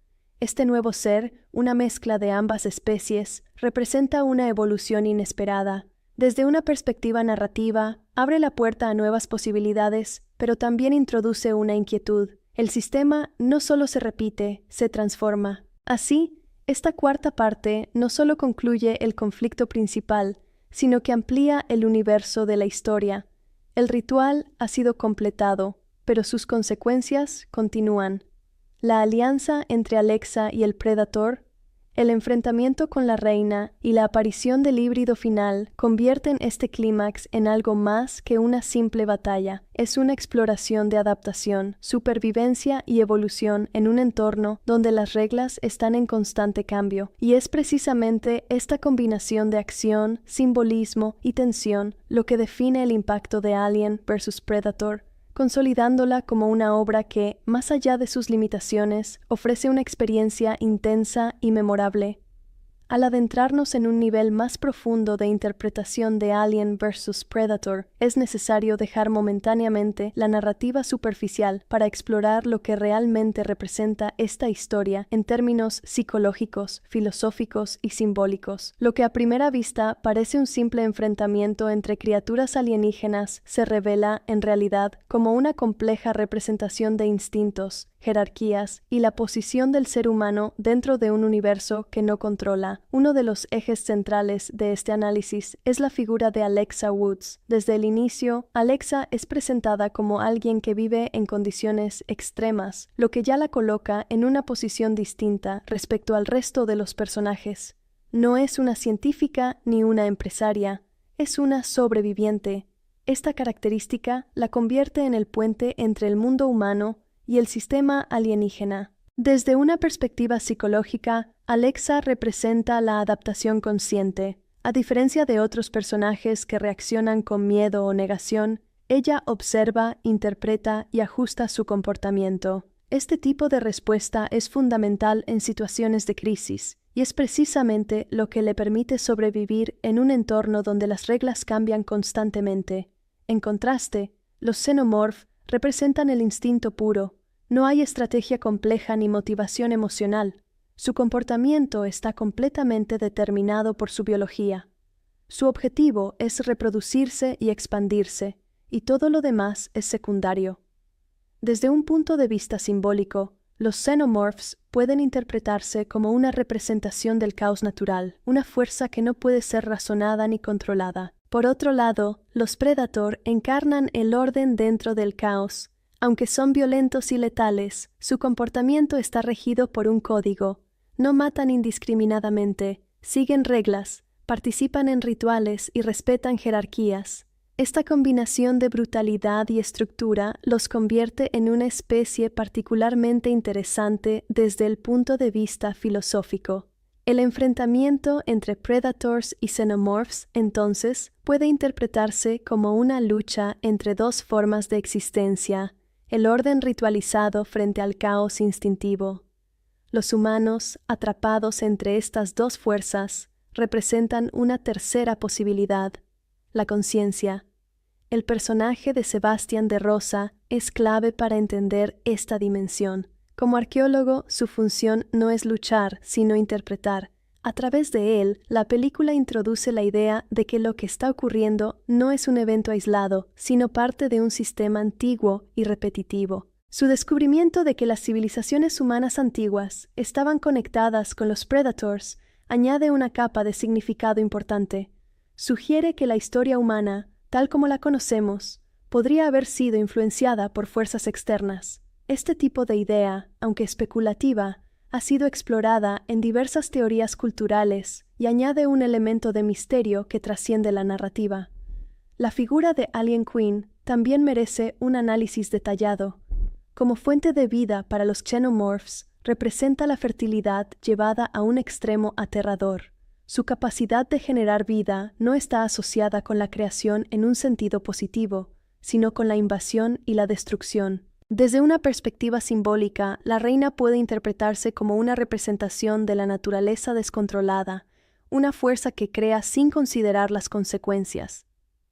Este nuevo ser, una mezcla de ambas especies, representa una evolución inesperada. Desde una perspectiva narrativa, abre la puerta a nuevas posibilidades, pero también introduce una inquietud. El sistema no solo se repite, se transforma. Así, esta cuarta parte no solo concluye el conflicto principal, sino que amplía el universo de la historia. El ritual ha sido completado, pero sus consecuencias continúan. La alianza entre Alexa y el Predator, el enfrentamiento con la reina y la aparición del híbrido final convierten este clímax en algo más que una simple batalla. Es una exploración de adaptación, supervivencia y evolución en un entorno donde las reglas están en constante cambio. Y es precisamente esta combinación de acción, simbolismo y tensión lo que define el impacto de Alien vs. Predator, consolidándola como una obra que, más allá de sus limitaciones, ofrece una experiencia intensa y memorable. Al adentrarnos en un nivel más profundo de interpretación de Alien vs. Predator, es necesario dejar momentáneamente la narrativa superficial para explorar lo que realmente representa esta historia en términos psicológicos, filosóficos y simbólicos. Lo que a primera vista parece un simple enfrentamiento entre criaturas alienígenas se revela, en realidad, como una compleja representación de instintos, jerarquías y la posición del ser humano dentro de un universo que no controla. Uno de los ejes centrales de este análisis es la figura de Alexa Woods. Desde el inicio, Alexa es presentada como alguien que vive en condiciones extremas, lo que ya la coloca en una posición distinta respecto al resto de los personajes. No es una científica ni una empresaria, es una sobreviviente. Esta característica la convierte en el puente entre el mundo humano y el sistema alienígena. Desde una perspectiva psicológica, Alexa representa la adaptación consciente. A diferencia de otros personajes que reaccionan con miedo o negación, ella observa, interpreta y ajusta su comportamiento. Este tipo de respuesta es fundamental en situaciones de crisis, y es precisamente lo que le permite sobrevivir en un entorno donde las reglas cambian constantemente. En contraste, los xenomorph representan el instinto puro. No hay estrategia compleja ni motivación emocional. Su comportamiento está completamente determinado por su biología. Su objetivo es reproducirse y expandirse, y todo lo demás es secundario. Desde un punto de vista simbólico, los xenomorphs pueden interpretarse como una representación del caos natural, una fuerza que no puede ser razonada ni controlada. Por otro lado, los Predator encarnan el orden dentro del caos. Aunque son violentos y letales, su comportamiento está regido por un código. No matan indiscriminadamente, siguen reglas, participan en rituales y respetan jerarquías. Esta combinación de brutalidad y estructura los convierte en una especie particularmente interesante desde el punto de vista filosófico. El enfrentamiento entre Predators y Xenomorphs, entonces, puede interpretarse como una lucha entre dos formas de existencia, el orden ritualizado frente al caos instintivo. Los humanos, atrapados entre estas dos fuerzas, representan una tercera posibilidad, la conciencia. El personaje de Sebastián de Rosa es clave para entender esta dimensión. Como arqueólogo, su función no es luchar, sino interpretar. A través de él, la película introduce la idea de que lo que está ocurriendo no es un evento aislado, sino parte de un sistema antiguo y repetitivo. Su descubrimiento de que las civilizaciones humanas antiguas estaban conectadas con los Predators añade una capa de significado importante. Sugiere que la historia humana, tal como la conocemos, podría haber sido influenciada por fuerzas externas. Este tipo de idea, aunque especulativa, ha sido explorada en diversas teorías culturales y añade un elemento de misterio que trasciende la narrativa. La figura de Alien Queen también merece un análisis detallado. Como fuente de vida para los xenomorphs, representa la fertilidad llevada a un extremo aterrador. Su capacidad de generar vida no está asociada con la creación en un sentido positivo, sino con la invasión y la destrucción. Desde una perspectiva simbólica, la reina puede interpretarse como una representación de la naturaleza descontrolada, una fuerza que crea sin considerar las consecuencias.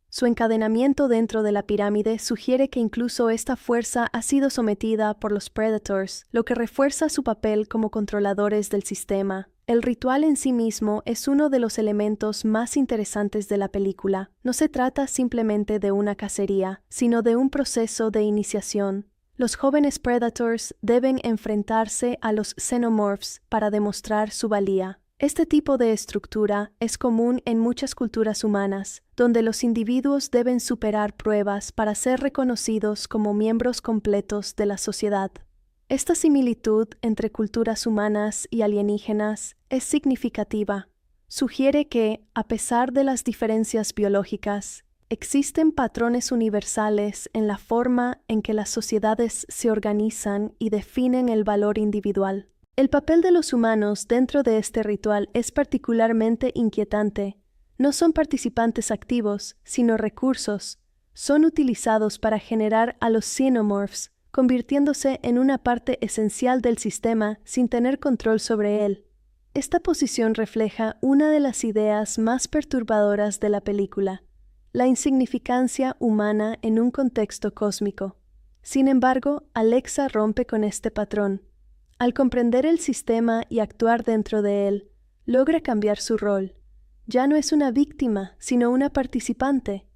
Su encadenamiento dentro de la pirámide sugiere que incluso esta fuerza ha sido sometida por los Predators, lo que refuerza su papel como controladores del sistema. El ritual en sí mismo es uno de los elementos más interesantes de la película. No se trata simplemente de una cacería, sino de un proceso de iniciación. Los jóvenes Predators deben enfrentarse a los Xenomorphs para demostrar su valía. Este tipo de estructura es común en muchas culturas humanas, donde los individuos deben superar pruebas para ser reconocidos como miembros completos de la sociedad. Esta similitud entre culturas humanas y alienígenas es significativa. Sugiere que, a pesar de las diferencias biológicas, existen patrones universales en la forma en que las sociedades se organizan y definen el valor individual. El papel de los humanos dentro de este ritual es particularmente inquietante. No son participantes activos, sino recursos. Son utilizados para generar a los xenomorphs, convirtiéndose en una parte esencial del sistema sin tener control sobre él. Esta posición refleja una de las ideas más perturbadoras de la película: la insignificancia humana en un contexto cósmico. Sin embargo, Alexa rompe con este patrón. Al comprender el sistema y actuar dentro de él, logra cambiar su rol. Ya no es una víctima, sino una participante.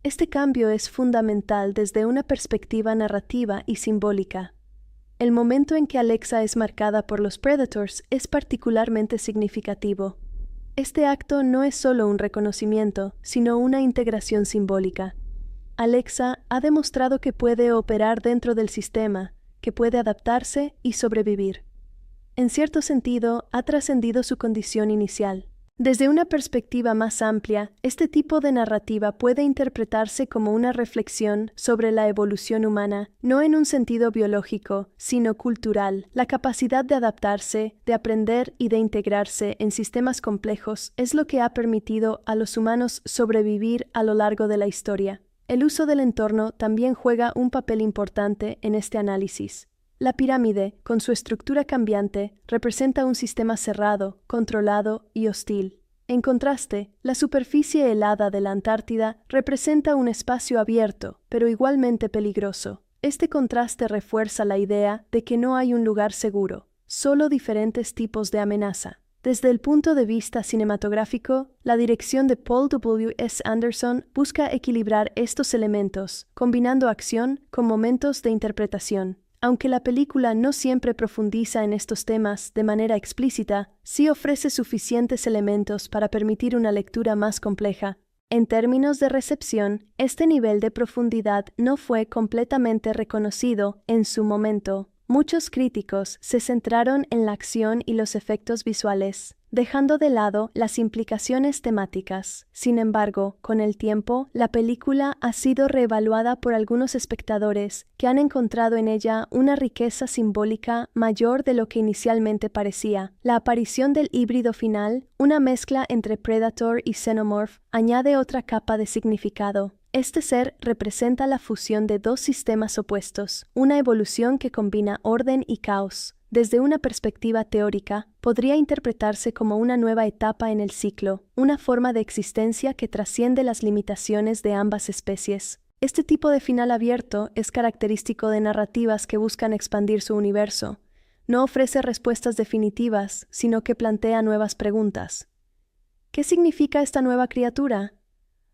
Este cambio es fundamental desde una perspectiva narrativa y simbólica. El momento en que Alexa es marcada por los Predators es particularmente significativo. Este acto no es solo un reconocimiento, sino una integración simbólica. Alexa ha demostrado que puede operar dentro del sistema, que puede adaptarse y sobrevivir. En cierto sentido, ha trascendido su condición inicial. Desde una perspectiva más amplia, este tipo de narrativa puede interpretarse como una reflexión sobre la evolución humana, no en un sentido biológico, sino cultural. La capacidad de adaptarse, de aprender y de integrarse en sistemas complejos es lo que ha permitido a los humanos sobrevivir a lo largo de la historia. El uso del entorno también juega un papel importante en este análisis. La pirámide, con su estructura cambiante, representa un sistema cerrado, controlado y hostil. En contraste, la superficie helada de la Antártida representa un espacio abierto, pero igualmente peligroso. Este contraste refuerza la idea de que no hay un lugar seguro, solo diferentes tipos de amenaza. Desde el punto de vista cinematográfico, la dirección de Paul W. S. Anderson busca equilibrar estos elementos, combinando acción con momentos de interpretación. Aunque la película no siempre profundiza en estos temas de manera explícita, sí ofrece suficientes elementos para permitir una lectura más compleja. En términos de recepción, este nivel de profundidad no fue completamente reconocido en su momento. Muchos críticos se centraron en la acción y los efectos visuales, dejando de lado las implicaciones temáticas. Sin embargo, con el tiempo, la película ha sido reevaluada por algunos espectadores que han encontrado en ella una riqueza simbólica mayor de lo que inicialmente parecía. La aparición del híbrido final, una mezcla entre Predator y Xenomorph, añade otra capa de significado. Este ser representa la fusión de dos sistemas opuestos, una evolución que combina orden y caos. Desde una perspectiva teórica, podría interpretarse como una nueva etapa en el ciclo, una forma de existencia que trasciende las limitaciones de ambas especies. Este tipo de final abierto es característico de narrativas que buscan expandir su universo. No ofrece respuestas definitivas, sino que plantea nuevas preguntas. ¿Qué significa esta nueva criatura?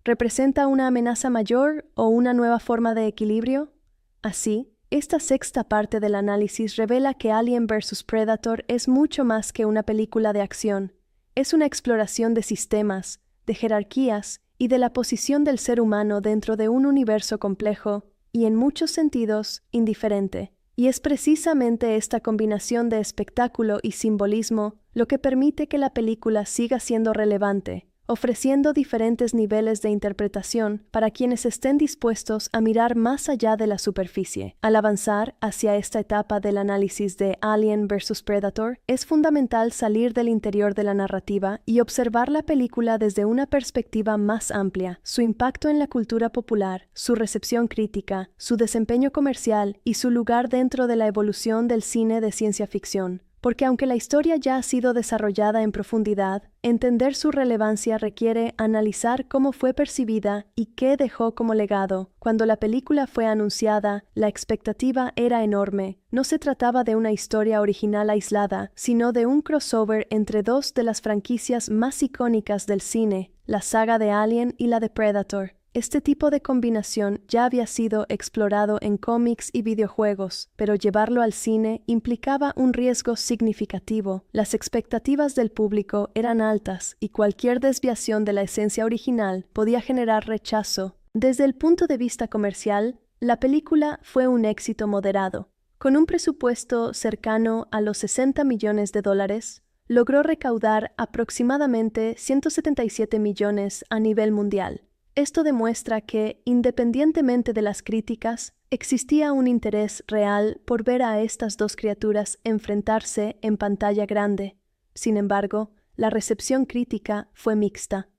¿Representa una amenaza mayor o una nueva forma de equilibrio? Así, esta sexta parte del análisis revela que Alien vs. Predator es mucho más que una película de acción. Es una exploración de sistemas, de jerarquías y de la posición del ser humano dentro de un universo complejo y, en muchos sentidos, indiferente. Y es precisamente esta combinación de espectáculo y simbolismo lo que permite que la película siga siendo relevante, ofreciendo diferentes niveles de interpretación para quienes estén dispuestos a mirar más allá de la superficie. Al avanzar hacia esta etapa del análisis de Alien vs. Predator, es fundamental salir del interior de la narrativa y observar la película desde una perspectiva más amplia, su impacto en la cultura popular, su recepción crítica, su desempeño comercial y su lugar dentro de la evolución del cine de ciencia ficción. Porque aunque la historia ya ha sido desarrollada en profundidad, entender su relevancia requiere analizar cómo fue percibida y qué dejó como legado. Cuando la película fue anunciada, la expectativa era enorme. No se trataba de una historia original aislada, sino de un crossover entre dos de las franquicias más icónicas del cine, la saga de Alien y la de Predator. Este tipo de combinación ya había sido explorado en cómics y videojuegos, pero llevarlo al cine implicaba un riesgo significativo. Las expectativas del público eran altas y cualquier desviación de la esencia original podía generar rechazo. Desde el punto de vista comercial, la película fue un éxito moderado. Con un presupuesto cercano a los $60 millones, logró recaudar aproximadamente 177 millones a nivel mundial. Esto demuestra que, independientemente de las críticas, existía un interés real por ver a estas dos criaturas enfrentarse en pantalla grande. Sin embargo, la recepción crítica fue mixta.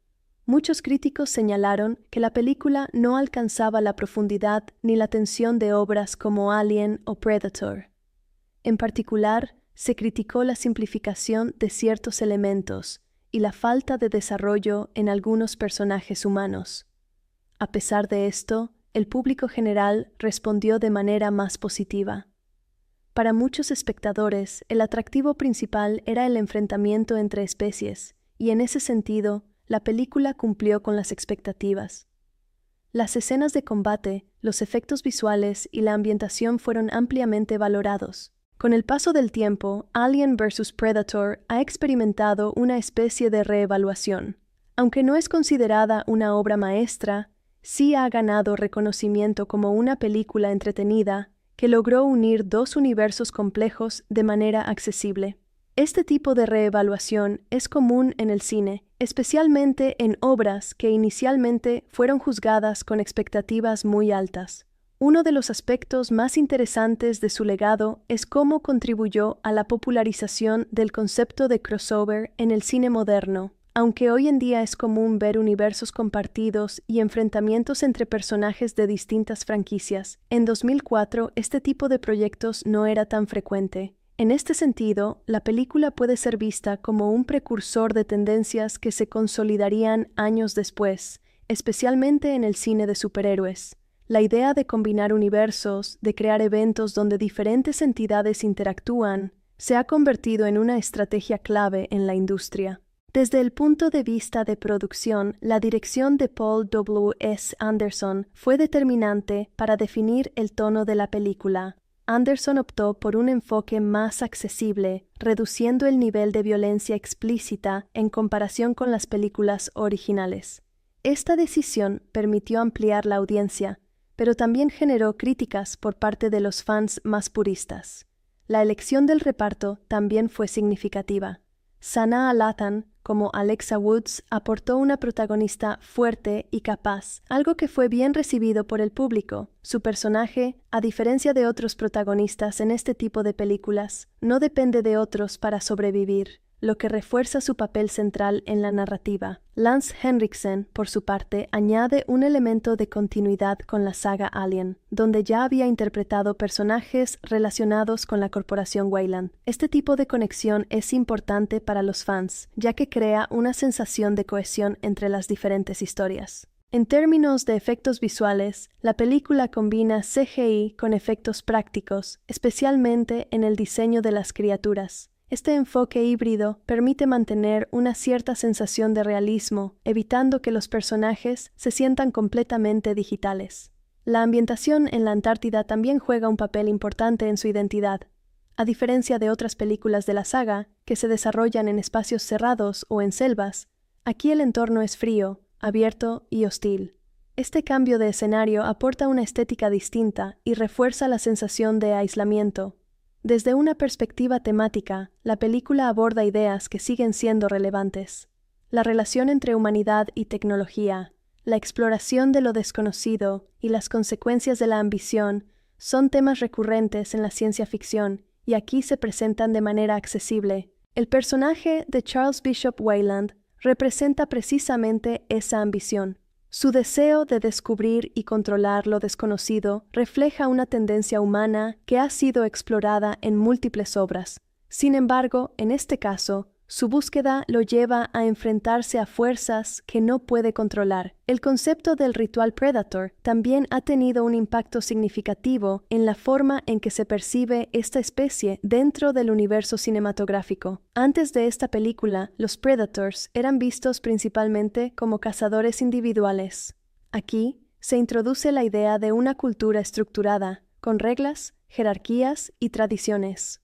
Muchos críticos señalaron que la película no alcanzaba la profundidad ni la tensión de obras como Alien o Predator. En particular, se criticó la simplificación de ciertos elementos y la falta de desarrollo en algunos personajes humanos. A pesar de esto, el público general respondió de manera más positiva. Para muchos espectadores, el atractivo principal era el enfrentamiento entre especies, y en ese sentido, la película cumplió con las expectativas. Las escenas de combate, los efectos visuales y la ambientación fueron ampliamente valorados. Con el paso del tiempo, Alien vs. Predator ha experimentado una especie de reevaluación. Aunque no es considerada una obra maestra, sí ha ganado reconocimiento como una película entretenida que logró unir dos universos complejos de manera accesible. Este tipo de reevaluación es común en el cine especialmente en obras que inicialmente fueron juzgadas con expectativas muy altas. Uno de los aspectos más interesantes de su legado es cómo contribuyó a la popularización del concepto de crossover en el cine moderno. Aunque hoy en día es común ver universos compartidos y enfrentamientos entre personajes de distintas franquicias, en 2004 este tipo de proyectos no era tan frecuente. En este sentido, la película puede ser vista como un precursor de tendencias que se consolidarían años después, especialmente en el cine de superhéroes. La idea de combinar universos, de crear eventos donde diferentes entidades interactúan, se ha convertido en una estrategia clave en la industria. Desde el punto de vista de producción, la dirección de Paul W.S. Anderson fue determinante para definir el tono de la película. Anderson optó por un enfoque más accesible, reduciendo el nivel de violencia explícita en comparación con las películas originales. Esta decisión permitió ampliar la audiencia, pero también generó críticas por parte de los fans más puristas. La elección del reparto también fue significativa. Sanaa Lathan, como Alexa Woods, aportó una protagonista fuerte y capaz, algo que fue bien recibido por el público. Su personaje, a diferencia de otros protagonistas en este tipo de películas, no depende de otros para sobrevivir, lo que refuerza su papel central en la narrativa. Lance Henriksen, por su parte, añade un elemento de continuidad con la saga Alien, donde ya había interpretado personajes relacionados con la corporación Weyland. Este tipo de conexión es importante para los fans, ya que crea una sensación de cohesión entre las diferentes historias. En términos de efectos visuales, la película combina CGI con efectos prácticos, especialmente en el diseño de las criaturas. Este enfoque híbrido permite mantener una cierta sensación de realismo, evitando que los personajes se sientan completamente digitales. La ambientación en la Antártida también juega un papel importante en su identidad. A diferencia de otras películas de la saga, que se desarrollan en espacios cerrados o en selvas, aquí el entorno es frío, abierto y hostil. Este cambio de escenario aporta una estética distinta y refuerza la sensación de aislamiento. Desde una perspectiva temática, la película aborda ideas que siguen siendo relevantes. La relación entre humanidad y tecnología, la exploración de lo desconocido y las consecuencias de la ambición son temas recurrentes en la ciencia ficción y aquí se presentan de manera accesible. El personaje de Charles Bishop Weyland representa precisamente esa ambición. Su deseo de descubrir y controlar lo desconocido refleja una tendencia humana que ha sido explorada en múltiples obras. Sin embargo, en este caso, su búsqueda lo lleva a enfrentarse a fuerzas que no puede controlar. El concepto del ritual Predator también ha tenido un impacto significativo en la forma en que se percibe esta especie dentro del universo cinematográfico. Antes de esta película, los Predators eran vistos principalmente como cazadores individuales. Aquí se introduce la idea de una cultura estructurada, con reglas, jerarquías y tradiciones.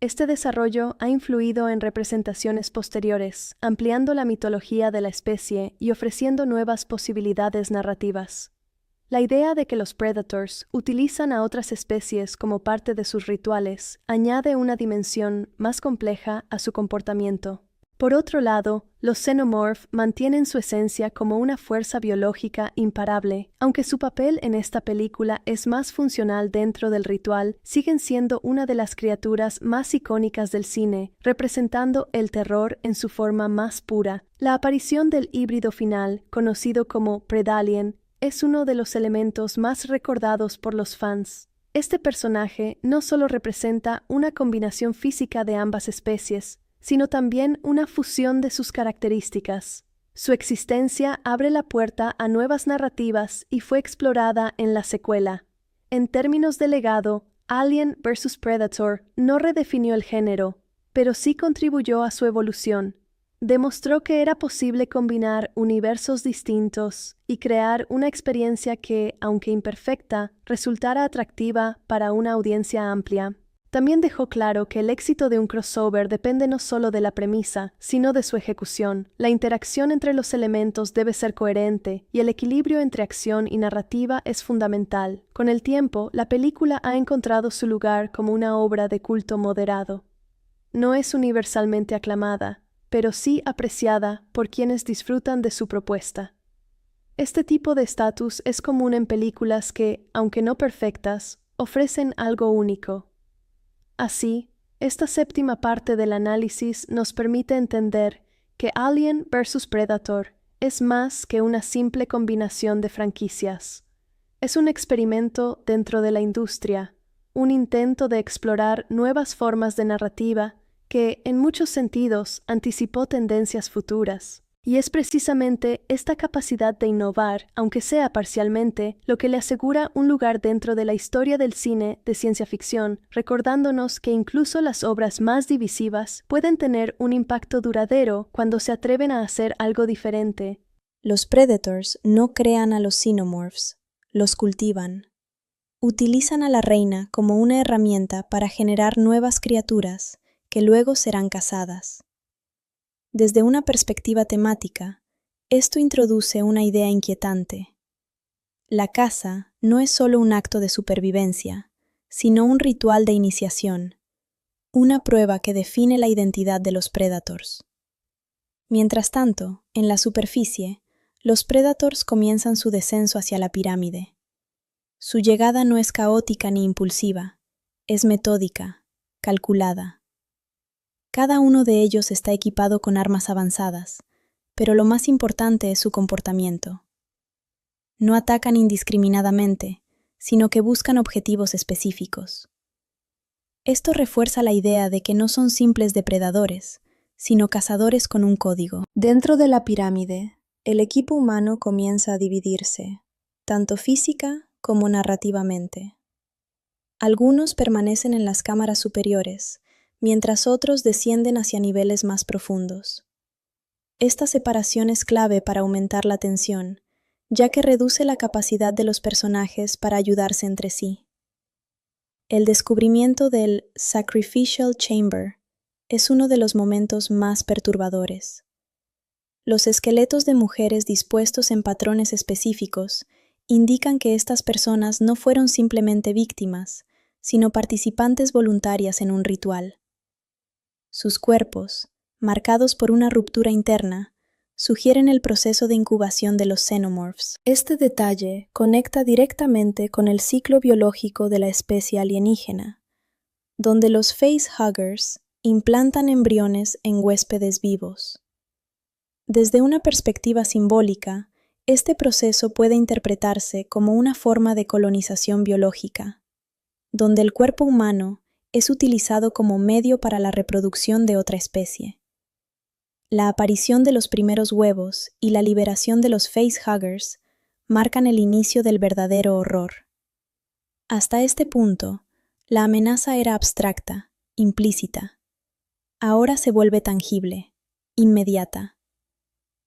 Este desarrollo ha influido en representaciones posteriores, ampliando la mitología de la especie y ofreciendo nuevas posibilidades narrativas. La idea de que los Predators utilizan a otras especies como parte de sus rituales añade una dimensión más compleja a su comportamiento. Por otro lado, los Xenomorph mantienen su esencia como una fuerza biológica imparable. Aunque su papel en esta película es más funcional dentro del ritual, siguen siendo una de las criaturas más icónicas del cine, representando el terror en su forma más pura. La aparición del híbrido final, conocido como Predalien, es uno de los elementos más recordados por los fans. Este personaje no solo representa una combinación física de ambas especies, sino también una fusión de sus características. Su existencia abre la puerta a nuevas narrativas y fue explorada en la secuela. En términos de legado, Alien vs. Predator no redefinió el género, pero sí contribuyó a su evolución. Demostró que era posible combinar universos distintos y crear una experiencia que, aunque imperfecta, resultara atractiva para una audiencia amplia. También dejó claro que el éxito de un crossover depende no solo de la premisa, sino de su ejecución. La interacción entre los elementos debe ser coherente, y el equilibrio entre acción y narrativa es fundamental. Con el tiempo, la película ha encontrado su lugar como una obra de culto moderado. No es universalmente aclamada, pero sí apreciada por quienes disfrutan de su propuesta. Este tipo de estatus es común en películas que, aunque no perfectas, ofrecen algo único. Así, esta séptima parte del análisis nos permite entender que Alien vs. Predator es más que una simple combinación de franquicias. Es un experimento dentro de la industria, un intento de explorar nuevas formas de narrativa que, en muchos sentidos, anticipó tendencias futuras. Y es precisamente esta capacidad de innovar, aunque sea parcialmente, lo que le asegura un lugar dentro de la historia del cine de ciencia ficción, recordándonos que incluso las obras más divisivas pueden tener un impacto duradero cuando se atreven a hacer algo diferente. Los Predators no crean a los Xenomorphs, los cultivan. Utilizan a la reina como una herramienta para generar nuevas criaturas que luego serán cazadas. Desde una perspectiva temática, esto introduce una idea inquietante. La caza no es solo un acto de supervivencia, sino un ritual de iniciación, una prueba que define la identidad de los Predators. Mientras tanto, en la superficie, los Predators comienzan su descenso hacia la pirámide. Su llegada no es caótica ni impulsiva, es metódica, calculada. Cada uno de ellos está equipado con armas avanzadas, pero lo más importante es su comportamiento. No atacan indiscriminadamente, sino que buscan objetivos específicos. Esto refuerza la idea de que no son simples depredadores, sino cazadores con un código. Dentro de la pirámide, el equipo humano comienza a dividirse, tanto física como narrativamente. Algunos permanecen en las cámaras superiores, mientras otros descienden hacia niveles más profundos. Esta separación es clave para aumentar la tensión, ya que reduce la capacidad de los personajes para ayudarse entre sí. El descubrimiento del Sacrificial Chamber es uno de los momentos más perturbadores. Los esqueletos de mujeres dispuestos en patrones específicos indican que estas personas no fueron simplemente víctimas, sino participantes voluntarias en un ritual. Sus cuerpos, marcados por una ruptura interna, sugieren el proceso de incubación de los Xenomorphs. Este detalle conecta directamente con el ciclo biológico de la especie alienígena, donde los facehuggers implantan embriones en huéspedes vivos. Desde una perspectiva simbólica, este proceso puede interpretarse como una forma de colonización biológica, donde el cuerpo humano es utilizado como medio para la reproducción de otra especie. La aparición de los primeros huevos y la liberación de los facehuggers marcan el inicio del verdadero horror. Hasta este punto, la amenaza era abstracta, implícita. Ahora se vuelve tangible, inmediata.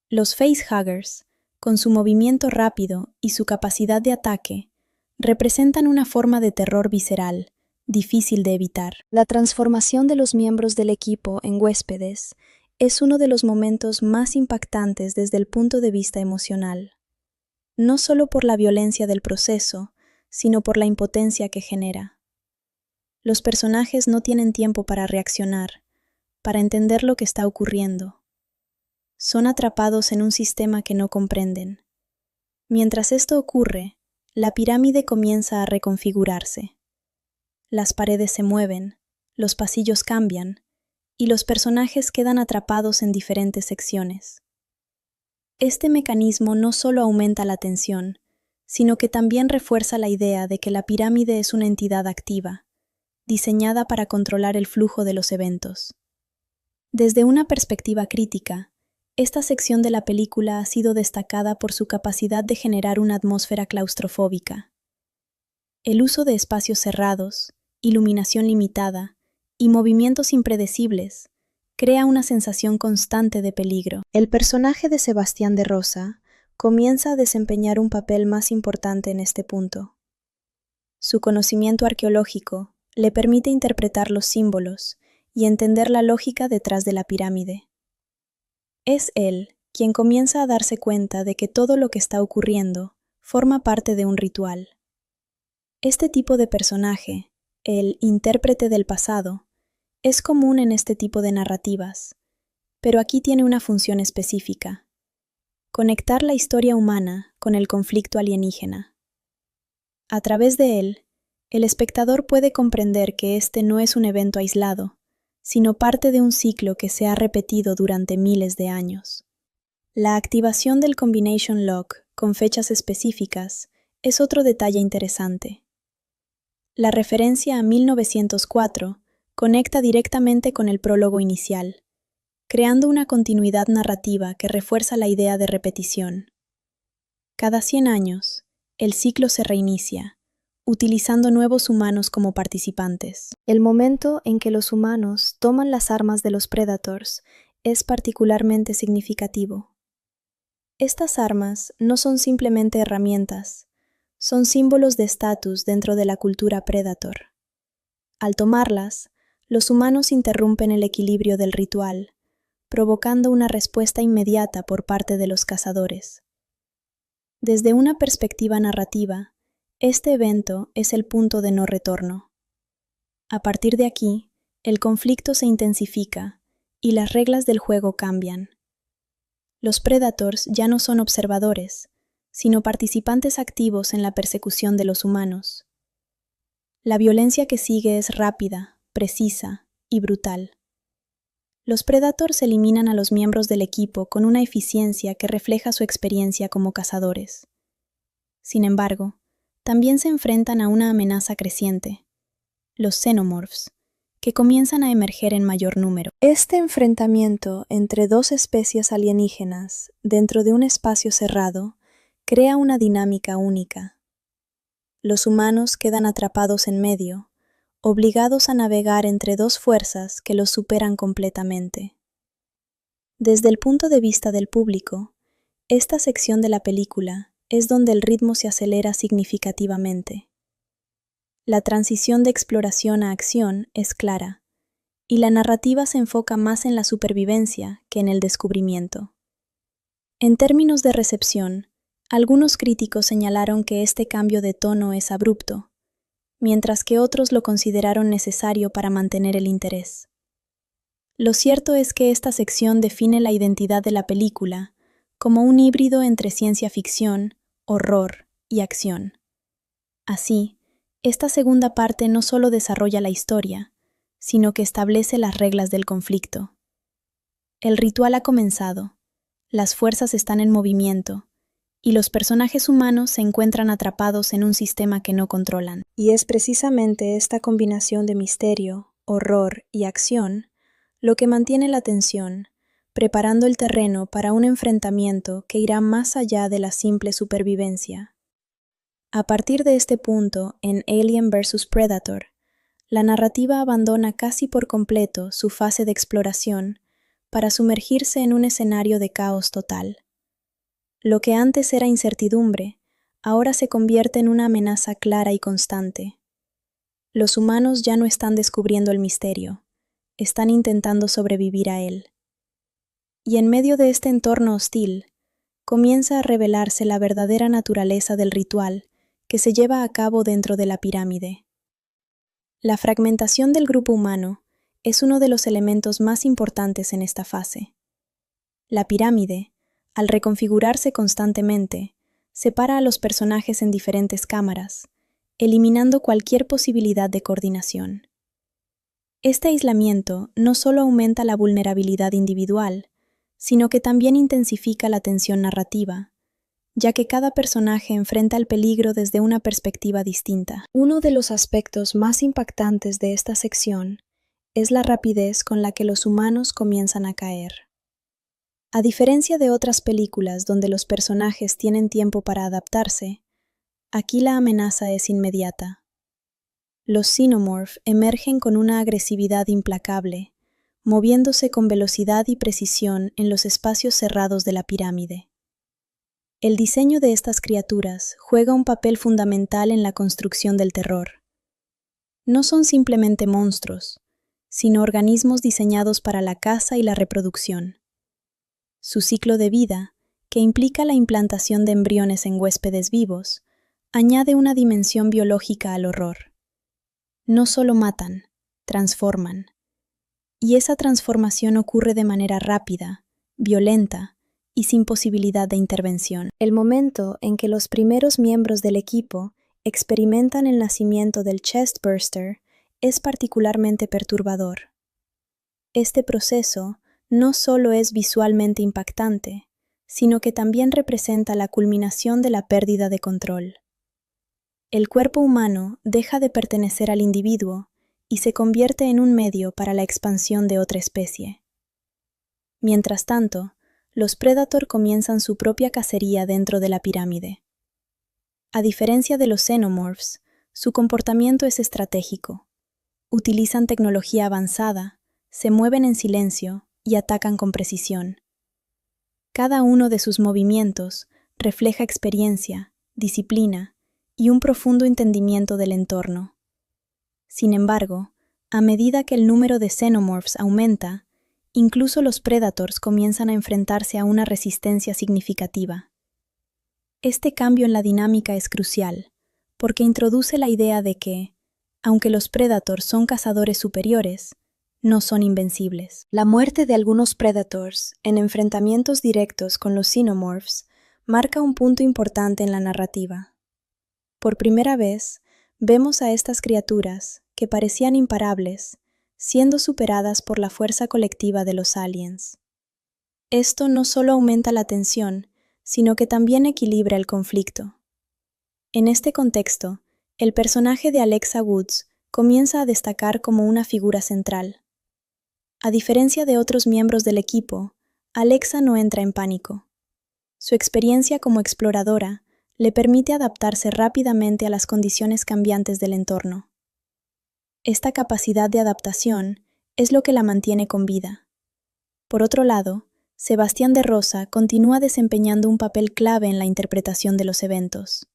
Los facehuggers, con su movimiento rápido y su capacidad de ataque, representan una forma de terror visceral, difícil de evitar. La transformación de los miembros del equipo en huéspedes es uno de los momentos más impactantes desde el punto de vista emocional, no solo por la violencia del proceso, sino por la impotencia que genera. Los personajes no tienen tiempo para reaccionar, para entender lo que está ocurriendo. Son atrapados en un sistema que no comprenden. Mientras esto ocurre, la pirámide comienza a reconfigurarse. Las paredes se mueven, los pasillos cambian, y los personajes quedan atrapados en diferentes secciones. Este mecanismo no solo aumenta la tensión, sino que también refuerza la idea de que la pirámide es una entidad activa, diseñada para controlar el flujo de los eventos. Desde una perspectiva crítica, esta sección de la película ha sido destacada por su capacidad de generar una atmósfera claustrofóbica. El uso de espacios cerrados, iluminación limitada y movimientos impredecibles crea una sensación constante de peligro. El personaje de Sebastián de Rosa comienza a desempeñar un papel más importante en este punto. Su conocimiento arqueológico le permite interpretar los símbolos y entender la lógica detrás de la pirámide. Es él quien comienza a darse cuenta de que todo lo que está ocurriendo forma parte de un ritual. Este tipo de personaje, el intérprete del pasado, es común en este tipo de narrativas, pero aquí tiene una función específica: conectar la historia humana con el conflicto alienígena. A través de él, el espectador puede comprender que este no es un evento aislado, sino parte de un ciclo que se ha repetido durante miles de años. La activación del Combination Lock con fechas específicas es otro detalle interesante. La referencia a 1904 conecta directamente con el prólogo inicial, creando una continuidad narrativa que refuerza la idea de repetición. Cada 100 años, el ciclo se reinicia, utilizando nuevos humanos como participantes. El momento en que los humanos toman las armas de los Predators es particularmente significativo. Estas armas no son simplemente herramientas, son símbolos de estatus dentro de la cultura Predator. Al tomarlas, los humanos interrumpen el equilibrio del ritual, provocando una respuesta inmediata por parte de los cazadores. Desde una perspectiva narrativa, este evento es el punto de no retorno. A partir de aquí, el conflicto se intensifica y las reglas del juego cambian. Los Predators ya no son observadores, sino participantes activos en la persecución de los humanos. La violencia que sigue es rápida, precisa y brutal. Los Predators eliminan a los miembros del equipo con una eficiencia que refleja su experiencia como cazadores. Sin embargo, también se enfrentan a una amenaza creciente: los Xenomorphs, que comienzan a emerger en mayor número. Este enfrentamiento entre dos especies alienígenas dentro de un espacio cerrado crea una dinámica única. Los humanos quedan atrapados en medio, obligados a navegar entre dos fuerzas que los superan completamente. Desde el punto de vista del público, esta sección de la película es donde el ritmo se acelera significativamente. La transición de exploración a acción es clara, y la narrativa se enfoca más en la supervivencia que en el descubrimiento. En términos de recepción, algunos críticos señalaron que este cambio de tono es abrupto, mientras que otros lo consideraron necesario para mantener el interés. Lo cierto es que esta sección define la identidad de la película como un híbrido entre ciencia ficción, horror y acción. Así, esta segunda parte no solo desarrolla la historia, sino que establece las reglas del conflicto. El ritual ha comenzado, las fuerzas están en movimiento, y los personajes humanos se encuentran atrapados en un sistema que no controlan. Y es precisamente esta combinación de misterio, horror y acción lo que mantiene la tensión, preparando el terreno para un enfrentamiento que irá más allá de la simple supervivencia. A partir de este punto, en Alien vs. Predator, la narrativa abandona casi por completo su fase de exploración para sumergirse en un escenario de caos total. Lo que antes era incertidumbre, ahora se convierte en una amenaza clara y constante. Los humanos ya no están descubriendo el misterio, están intentando sobrevivir a él. Y en medio de este entorno hostil, comienza a revelarse la verdadera naturaleza del ritual que se lleva a cabo dentro de la pirámide. La fragmentación del grupo humano es uno de los elementos más importantes en esta fase. La pirámide, al reconfigurarse constantemente, separa a los personajes en diferentes cámaras, eliminando cualquier posibilidad de coordinación. Este aislamiento no solo aumenta la vulnerabilidad individual, sino que también intensifica la tensión narrativa, ya que cada personaje enfrenta el peligro desde una perspectiva distinta. Uno de los aspectos más impactantes de esta sección es la rapidez con la que los humanos comienzan a caer. A diferencia de otras películas donde los personajes tienen tiempo para adaptarse, aquí la amenaza es inmediata. Los Xenomorph emergen con una agresividad implacable, moviéndose con velocidad y precisión en los espacios cerrados de la pirámide. El diseño de estas criaturas juega un papel fundamental en la construcción del terror. No son simplemente monstruos, sino organismos diseñados para la caza y la reproducción. Su ciclo de vida, que implica la implantación de embriones en huéspedes vivos, añade una dimensión biológica al horror. No solo matan, transforman. y esa transformación ocurre de manera rápida, violenta y sin posibilidad de intervención. El momento en que los primeros miembros del equipo experimentan el nacimiento del chestburster es particularmente perturbador. Este proceso no solo es visualmente impactante, sino que también representa la culminación de la pérdida de control. El cuerpo humano deja de pertenecer al individuo y se convierte en un medio para la expansión de otra especie. Mientras tanto, los Predator comienzan su propia cacería dentro de la pirámide. A diferencia de los Xenomorphs, su comportamiento es estratégico. Utilizan tecnología avanzada, se mueven en silencio y atacan con precisión. Cada uno de sus movimientos refleja experiencia, disciplina y un profundo entendimiento del entorno. Sin embargo, a medida que el número de Xenomorphs aumenta, incluso los Predators comienzan a enfrentarse a una resistencia significativa. Este cambio en la dinámica es crucial, porque introduce la idea de que, aunque los Predators son cazadores superiores, no son invencibles. La muerte de algunos Predators en enfrentamientos directos con los Xenomorphs marca un punto importante en la narrativa. Por primera vez, vemos a estas criaturas, que parecían imparables, siendo superadas por la fuerza colectiva de los aliens. Esto no solo aumenta la tensión, sino que también equilibra el conflicto. En este contexto, el personaje de Alexa Woods comienza a destacar como una figura central. A diferencia de otros miembros del equipo, Alexa no entra en pánico. Su experiencia como exploradora le permite adaptarse rápidamente a las condiciones cambiantes del entorno. Esta capacidad de adaptación es lo que la mantiene con vida. Por otro lado, Sebastián de Rosa continúa desempeñando un papel clave en la interpretación de los eventos.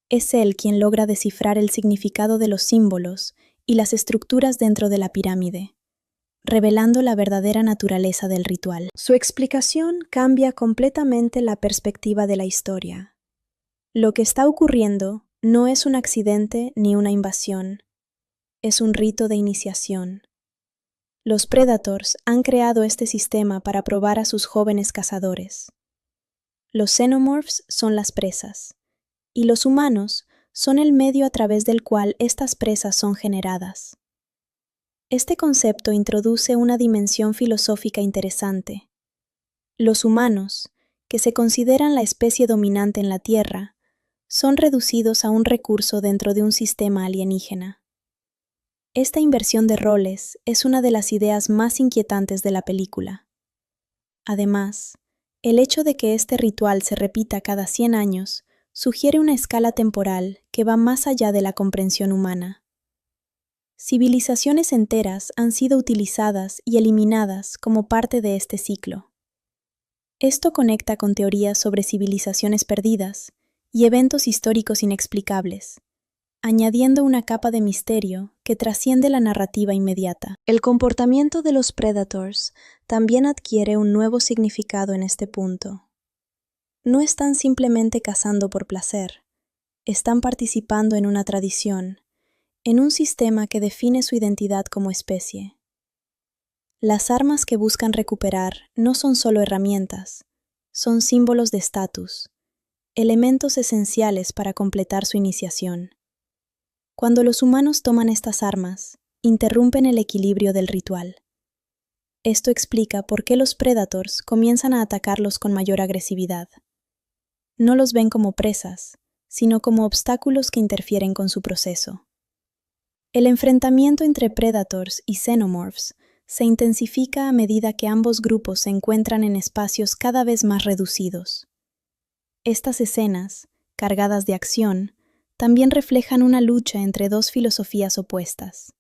Es él quien logra descifrar el significado de los símbolos y las estructuras dentro de la pirámide, revelando la verdadera naturaleza del ritual. Su explicación cambia completamente la perspectiva de la historia. Lo que está ocurriendo no es un accidente ni una invasión, es un rito de iniciación. Los Predators han creado este sistema para probar a sus jóvenes cazadores. Los Xenomorphs son las presas, y los humanos son el medio a través del cual estas presas son generadas. Este concepto introduce una dimensión filosófica interesante. Los humanos, que se consideran la especie dominante en la Tierra, son reducidos a un recurso dentro de un sistema alienígena. Esta inversión de roles es una de las ideas más inquietantes de la película. Además, el hecho de que este ritual se repita cada 100 años sugiere una escala temporal que va más allá de la comprensión humana. Civilizaciones enteras han sido utilizadas y eliminadas como parte de este ciclo. Esto conecta con teorías sobre civilizaciones perdidas y eventos históricos inexplicables, añadiendo una capa de misterio que trasciende la narrativa inmediata. El comportamiento de los Predators también adquiere un nuevo significado en este punto. No están simplemente cazando por placer, están participando en una tradición, en un sistema que define su identidad como especie. Las armas que buscan recuperar no son solo herramientas, son símbolos de estatus, elementos esenciales para completar su iniciación. Cuando los humanos toman estas armas, interrumpen el equilibrio del ritual. Esto explica por qué los Predators comienzan a atacarlos con mayor agresividad. No los ven como presas, sino como obstáculos que interfieren con su proceso. El enfrentamiento entre Predators y Xenomorphs se intensifica a medida que ambos grupos se encuentran en espacios cada vez más reducidos. Estas escenas, cargadas de acción, también reflejan una lucha entre dos filosofías opuestas: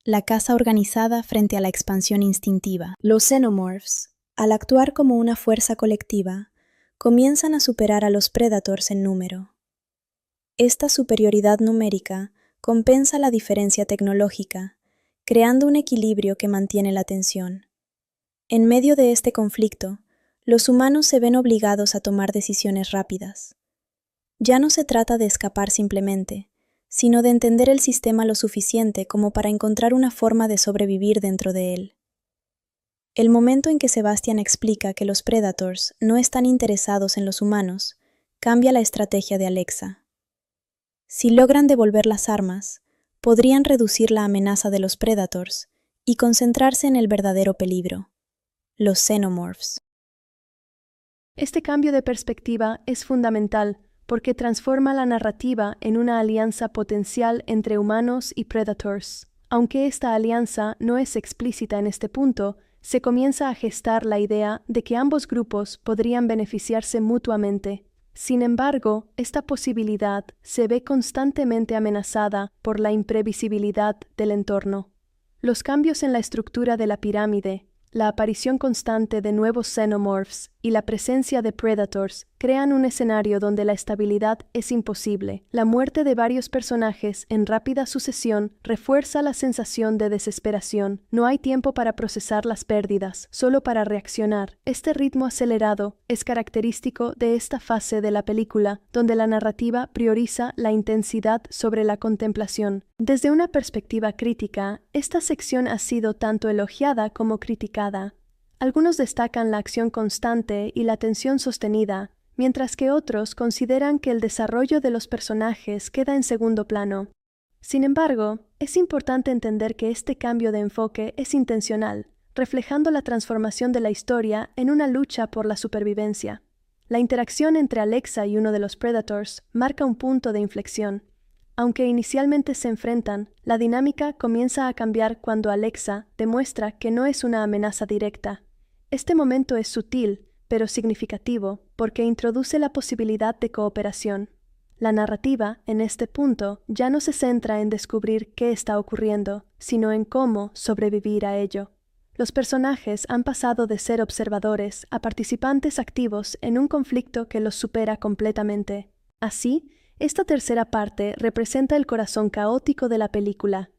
la caza organizada frente a la expansión instintiva. Los Xenomorphs, al actuar como una fuerza colectiva, comienzan a superar a los Predators en número. Esta superioridad numérica compensa la diferencia tecnológica, creando un equilibrio que mantiene la tensión. En medio de este conflicto, los humanos se ven obligados a tomar decisiones rápidas. Ya no se trata de escapar simplemente, sino de entender el sistema lo suficiente como para encontrar una forma de sobrevivir dentro de él. El momento en que Sebastian explica que los Predators no están interesados en los humanos, cambia la estrategia de Alexa. Si logran devolver las armas, podrían reducir la amenaza de los Predators y concentrarse en el verdadero peligro, los Xenomorphs. Este cambio de perspectiva es fundamental porque transforma la narrativa en una alianza potencial entre humanos y Predators. Aunque esta alianza no es explícita en este punto, se comienza a gestar la idea de que ambos grupos podrían beneficiarse mutuamente. Sin embargo, esta posibilidad se ve constantemente amenazada por la imprevisibilidad del entorno. Los cambios en la estructura de la pirámide, la aparición constante de nuevos Xenomorphs y la presencia de Predators crean un escenario donde la estabilidad es imposible. La muerte de varios personajes en rápida sucesión refuerza la sensación de desesperación. No hay tiempo para procesar las pérdidas, solo para reaccionar. Este ritmo acelerado es característico de esta fase de la película, donde la narrativa prioriza la intensidad sobre la contemplación. Desde una perspectiva crítica, esta sección ha sido tanto elogiada como criticada. Algunos destacan la acción constante y la tensión sostenida, mientras que otros consideran que el desarrollo de los personajes queda en segundo plano. Sin embargo, es importante entender que este cambio de enfoque es intencional, reflejando la transformación de la historia en una lucha por la supervivencia. La interacción entre Alexa y uno de los Predators marca un punto de inflexión. Aunque inicialmente se enfrentan, la dinámica comienza a cambiar cuando Alexa demuestra que no es una amenaza directa. Este momento es sutil, pero significativo, porque introduce la posibilidad de cooperación. La narrativa, en este punto, ya no se centra en descubrir qué está ocurriendo, sino en cómo sobrevivir a ello. Los personajes han pasado de ser observadores a participantes activos en un conflicto que los supera completamente. Así, esta tercera parte representa el corazón caótico de la película.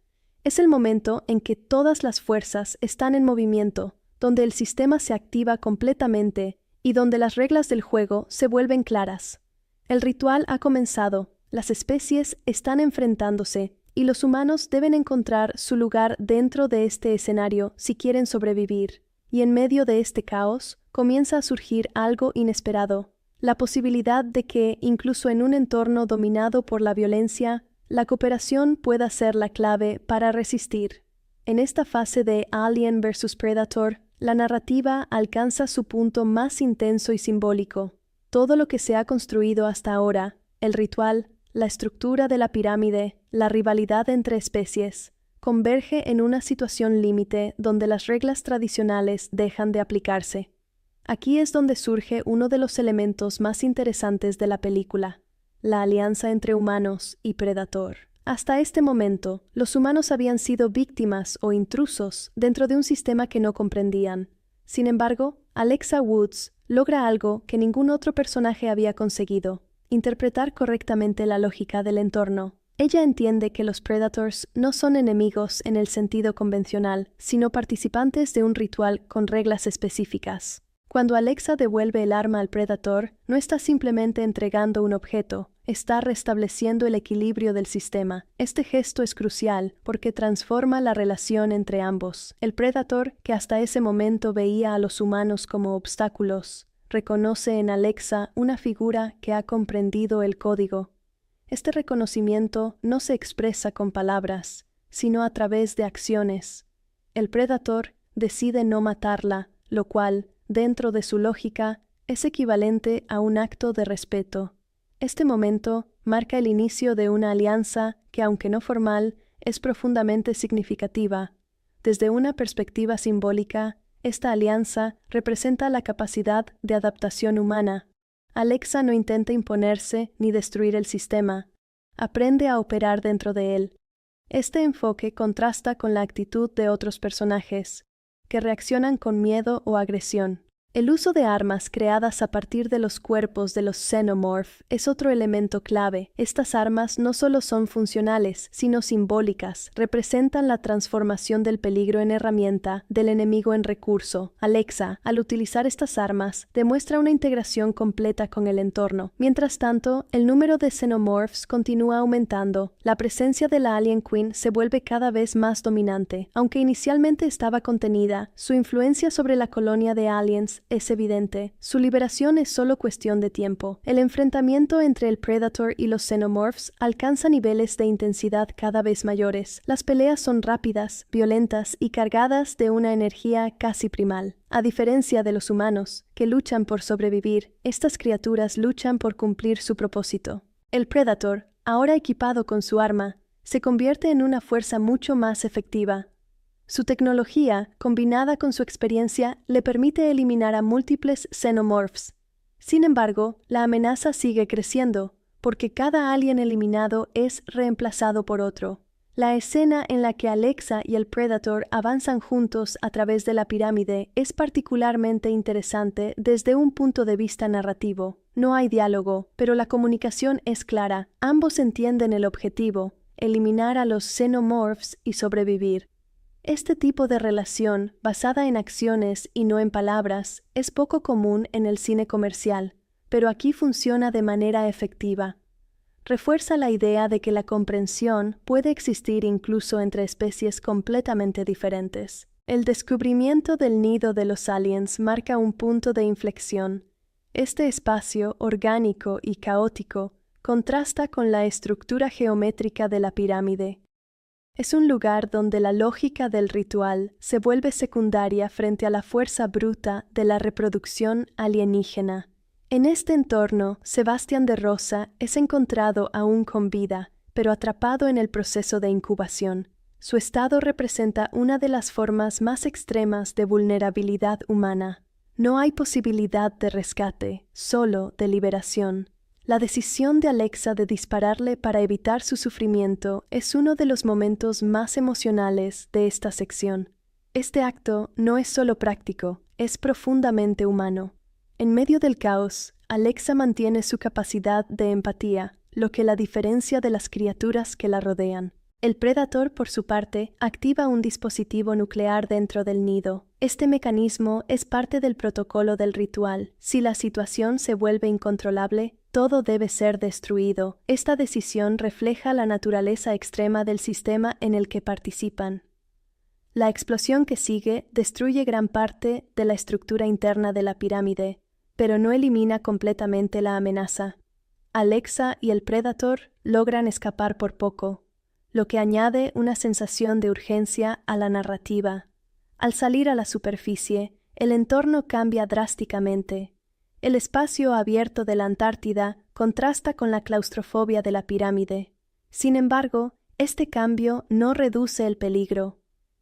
Es el momento en que todas las fuerzas están en movimiento, donde el sistema se activa completamente y donde las reglas del juego se vuelven claras. El ritual ha comenzado, las especies están enfrentándose y los humanos deben encontrar su lugar dentro de este escenario si quieren sobrevivir. Y en medio de este caos, comienza a surgir algo inesperado. La posibilidad de que, incluso en un entorno dominado por la violencia, la cooperación pueda ser la clave para resistir. En esta fase de Alien vs. Predator, la narrativa alcanza su punto más intenso y simbólico. Todo lo que se ha construido hasta ahora, el ritual, la estructura de la pirámide, la rivalidad entre especies, converge en una situación límite donde las reglas tradicionales dejan de aplicarse. Aquí es donde surge uno de los elementos más interesantes de la película, la alianza entre humanos y Predator. Hasta este momento, los humanos habían sido víctimas o intrusos dentro de un sistema que no comprendían. Sin embargo, Alexa Woods logra algo que ningún otro personaje había conseguido: interpretar correctamente la lógica del entorno. Ella entiende que los Predators no son enemigos en el sentido convencional, sino participantes de un ritual con reglas específicas. Cuando Alexa devuelve el arma al Predator, no está simplemente entregando un objeto, está restableciendo el equilibrio del sistema. Este gesto es crucial porque transforma la relación entre ambos. El Predator, que hasta ese momento veía a los humanos como obstáculos, reconoce en Alexa una figura que ha comprendido el código. Este reconocimiento no se expresa con palabras, sino a través de acciones. El Predator decide no matarla, lo cual, dentro de su lógica, es equivalente a un acto de respeto. Este momento marca el inicio de una alianza que, aunque no formal, es profundamente significativa. Desde una perspectiva simbólica, esta alianza representa la capacidad de adaptación humana. Alexa no intenta imponerse ni destruir el sistema, aprende a operar dentro de él. Este enfoque contrasta con la actitud de otros personajes, que reaccionan con miedo o agresión. El uso de armas creadas a partir de los cuerpos de los Xenomorph es otro elemento clave. Estas armas no solo son funcionales, sino simbólicas. Representan la transformación del peligro en herramienta, del enemigo en recurso. Alexa, al utilizar estas armas, demuestra una integración completa con el entorno. Mientras tanto, el número de Xenomorphs continúa aumentando. La presencia de la Alien Queen se vuelve cada vez más dominante. Aunque inicialmente estaba contenida, su influencia sobre la colonia de aliens es evidente. Su liberación es solo cuestión de tiempo. El enfrentamiento entre el Predator y los Xenomorphs alcanza niveles de intensidad cada vez mayores. Las peleas son rápidas, violentas y cargadas de una energía casi primal. A diferencia de los humanos, que luchan por sobrevivir, estas criaturas luchan por cumplir su propósito. El Predator, ahora equipado con su arma, se convierte en una fuerza mucho más efectiva. Su tecnología, combinada con su experiencia, le permite eliminar a múltiples Xenomorphs. Sin embargo, la amenaza sigue creciendo, porque cada alien eliminado es reemplazado por otro. La escena en la que Alexa y el Predator avanzan juntos a través de la pirámide es particularmente interesante desde un punto de vista narrativo. No hay diálogo, pero la comunicación es clara. Ambos entienden el objetivo: eliminar a los Xenomorphs y sobrevivir. Este tipo de relación, basada en acciones y no en palabras, es poco común en el cine comercial, pero aquí funciona de manera efectiva. Refuerza la idea de que la comprensión puede existir incluso entre especies completamente diferentes. El descubrimiento del nido de los aliens marca un punto de inflexión. Este espacio orgánico y caótico contrasta con la estructura geométrica de la pirámide. Es un lugar donde la lógica del ritual se vuelve secundaria frente a la fuerza bruta de la reproducción alienígena. En este entorno, Sebastián de Rosa es encontrado aún con vida, pero atrapado en el proceso de incubación. Su estado representa una de las formas más extremas de vulnerabilidad humana. No hay posibilidad de rescate, solo de liberación. La decisión de Alexa de dispararle para evitar su sufrimiento es uno de los momentos más emocionales de esta sección. Este acto no es solo práctico, es profundamente humano. En medio del caos, Alexa mantiene su capacidad de empatía, lo que la diferencia de las criaturas que la rodean. El Predator, por su parte, activa un dispositivo nuclear dentro del nido. Este mecanismo es parte del protocolo del ritual. Si la situación se vuelve incontrolable, todo debe ser destruido. Esta decisión refleja la naturaleza extrema del sistema en el que participan. La explosión que sigue destruye gran parte de la estructura interna de la pirámide, pero no elimina completamente la amenaza. Alexa y el Predator logran escapar por poco, lo que añade una sensación de urgencia a la narrativa. Al salir a la superficie, el entorno cambia drásticamente. El espacio abierto de la Antártida contrasta con la claustrofobia de la pirámide. Sin embargo, este cambio no reduce el peligro.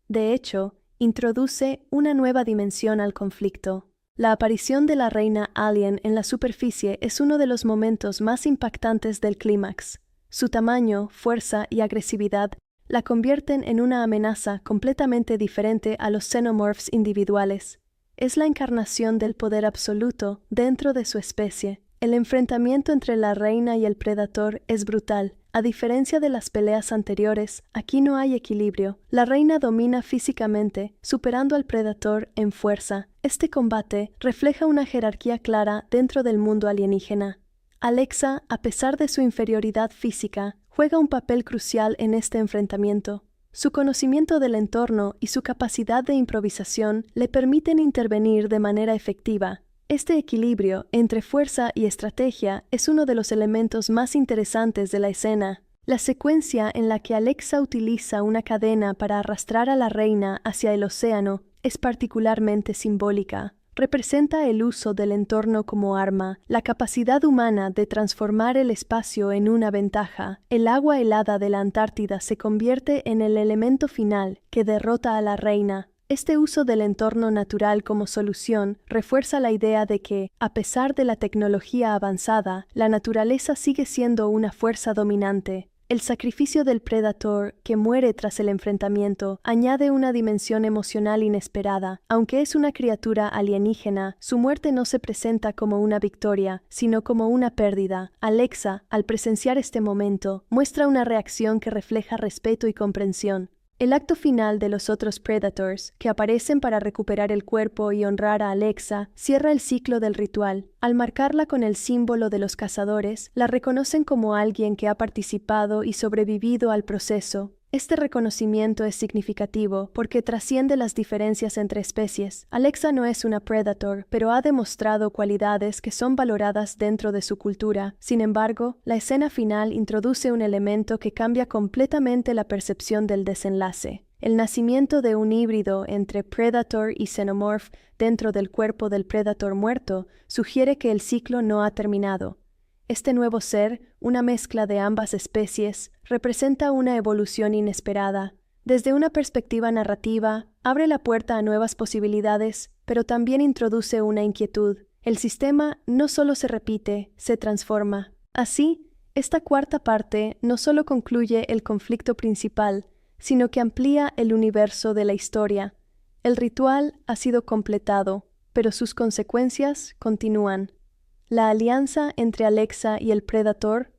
De hecho, introduce una nueva dimensión al conflicto. La aparición de la reina alien en la superficie es uno de los momentos más impactantes del clímax. Su tamaño, fuerza y agresividad la convierten en una amenaza completamente diferente a los Xenomorphs individuales. Es la encarnación del poder absoluto dentro de su especie. El enfrentamiento entre la reina y el Predator es brutal. A diferencia de las peleas anteriores, aquí no hay equilibrio. La reina domina físicamente, superando al Predator en fuerza. Este combate refleja una jerarquía clara dentro del mundo alienígena. Alexa, a pesar de su inferioridad física, juega un papel crucial en este enfrentamiento. Su conocimiento del entorno y su capacidad de improvisación le permiten intervenir de manera efectiva. Este equilibrio entre fuerza y estrategia es uno de los elementos más interesantes de la escena. La secuencia en la que Alexa utiliza una cadena para arrastrar a la reina hacia el océano es particularmente simbólica. Representa el uso del entorno como arma, la capacidad humana de transformar el espacio en una ventaja. El agua helada de la Antártida se convierte en el elemento final que derrota a la reina. Este uso del entorno natural como solución refuerza la idea de que, a pesar de la tecnología avanzada, la naturaleza sigue siendo una fuerza dominante. El sacrificio del Predator, que muere tras el enfrentamiento, añade una dimensión emocional inesperada. Aunque es una criatura alienígena, su muerte no se presenta como una victoria, sino como una pérdida. Alexa, al presenciar este momento, muestra una reacción que refleja respeto y comprensión. El acto final de los otros Predators, que aparecen para recuperar el cuerpo y honrar a Alexa, cierra el ciclo del ritual. Al marcarla con el símbolo de los cazadores, la reconocen como alguien que ha participado y sobrevivido al proceso. Este reconocimiento es significativo porque trasciende las diferencias entre especies. Alexa no es una Predator, pero ha demostrado cualidades que son valoradas dentro de su cultura. Sin embargo, la escena final introduce un elemento que cambia completamente la percepción del desenlace. El nacimiento de un híbrido entre Predator y Xenomorph dentro del cuerpo del Predator muerto sugiere que el ciclo no ha terminado. Este nuevo ser, una mezcla de ambas especies, representa una evolución inesperada. Desde una perspectiva narrativa, abre la puerta a nuevas posibilidades, pero también introduce una inquietud. El sistema no solo se repite, se transforma. Así, esta cuarta parte no solo concluye el conflicto principal, sino que amplía el universo de la historia. El ritual ha sido completado, pero sus consecuencias continúan. La alianza entre Alexa y el Predator,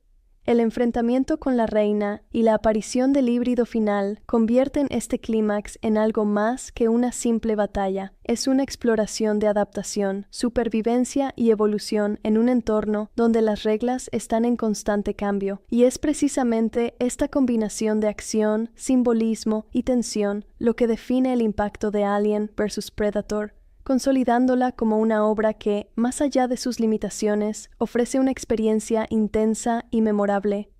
el enfrentamiento con la reina y la aparición del híbrido final convierten este clímax en algo más que una simple batalla. Es una exploración de adaptación, supervivencia y evolución en un entorno donde las reglas están en constante cambio. Y es precisamente esta combinación de acción, simbolismo y tensión lo que define el impacto de Alien vs. Predator, consolidándola como una obra que, más allá de sus limitaciones, ofrece una experiencia intensa y memorable.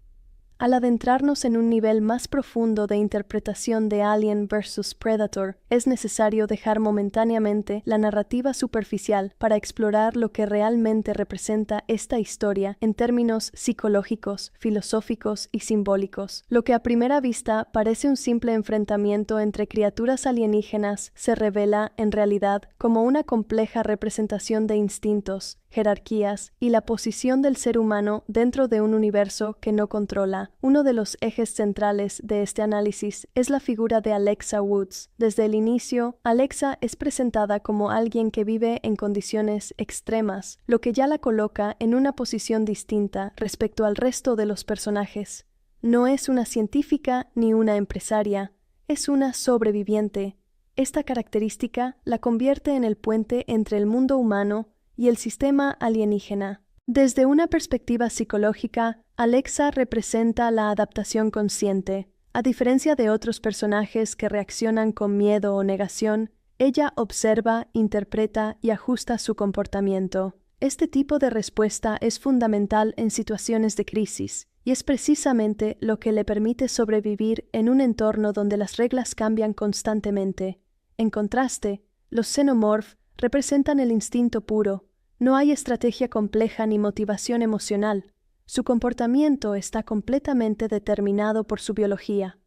Al adentrarnos en un nivel más profundo de interpretación de Alien vs. Predator, es necesario dejar momentáneamente la narrativa superficial para explorar lo que realmente representa esta historia en términos psicológicos, filosóficos y simbólicos. Lo que a primera vista parece un simple enfrentamiento entre criaturas alienígenas se revela, en realidad, como una compleja representación de instintos, jerarquías y la posición del ser humano dentro de un universo que no controla. Uno de los ejes centrales de este análisis es la figura de Alexa Woods. Desde el inicio, Alexa es presentada como alguien que vive en condiciones extremas, lo que ya la coloca en una posición distinta respecto al resto de los personajes. No es una científica ni una empresaria, es una sobreviviente. Esta característica la convierte en el puente entre el mundo humano y el sistema alienígena. Desde una perspectiva psicológica, Alexa representa la adaptación consciente. A diferencia de otros personajes que reaccionan con miedo o negación, ella observa, interpreta y ajusta su comportamiento. Este tipo de respuesta es fundamental en situaciones de crisis, y es precisamente lo que le permite sobrevivir en un entorno donde las reglas cambian constantemente. En contraste, los Xenomorph representan el instinto puro. No hay estrategia compleja ni motivación emocional. Su comportamiento está completamente determinado por su biología.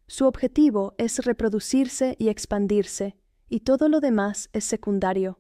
Su objetivo es reproducirse y expandirse, y todo lo demás es secundario.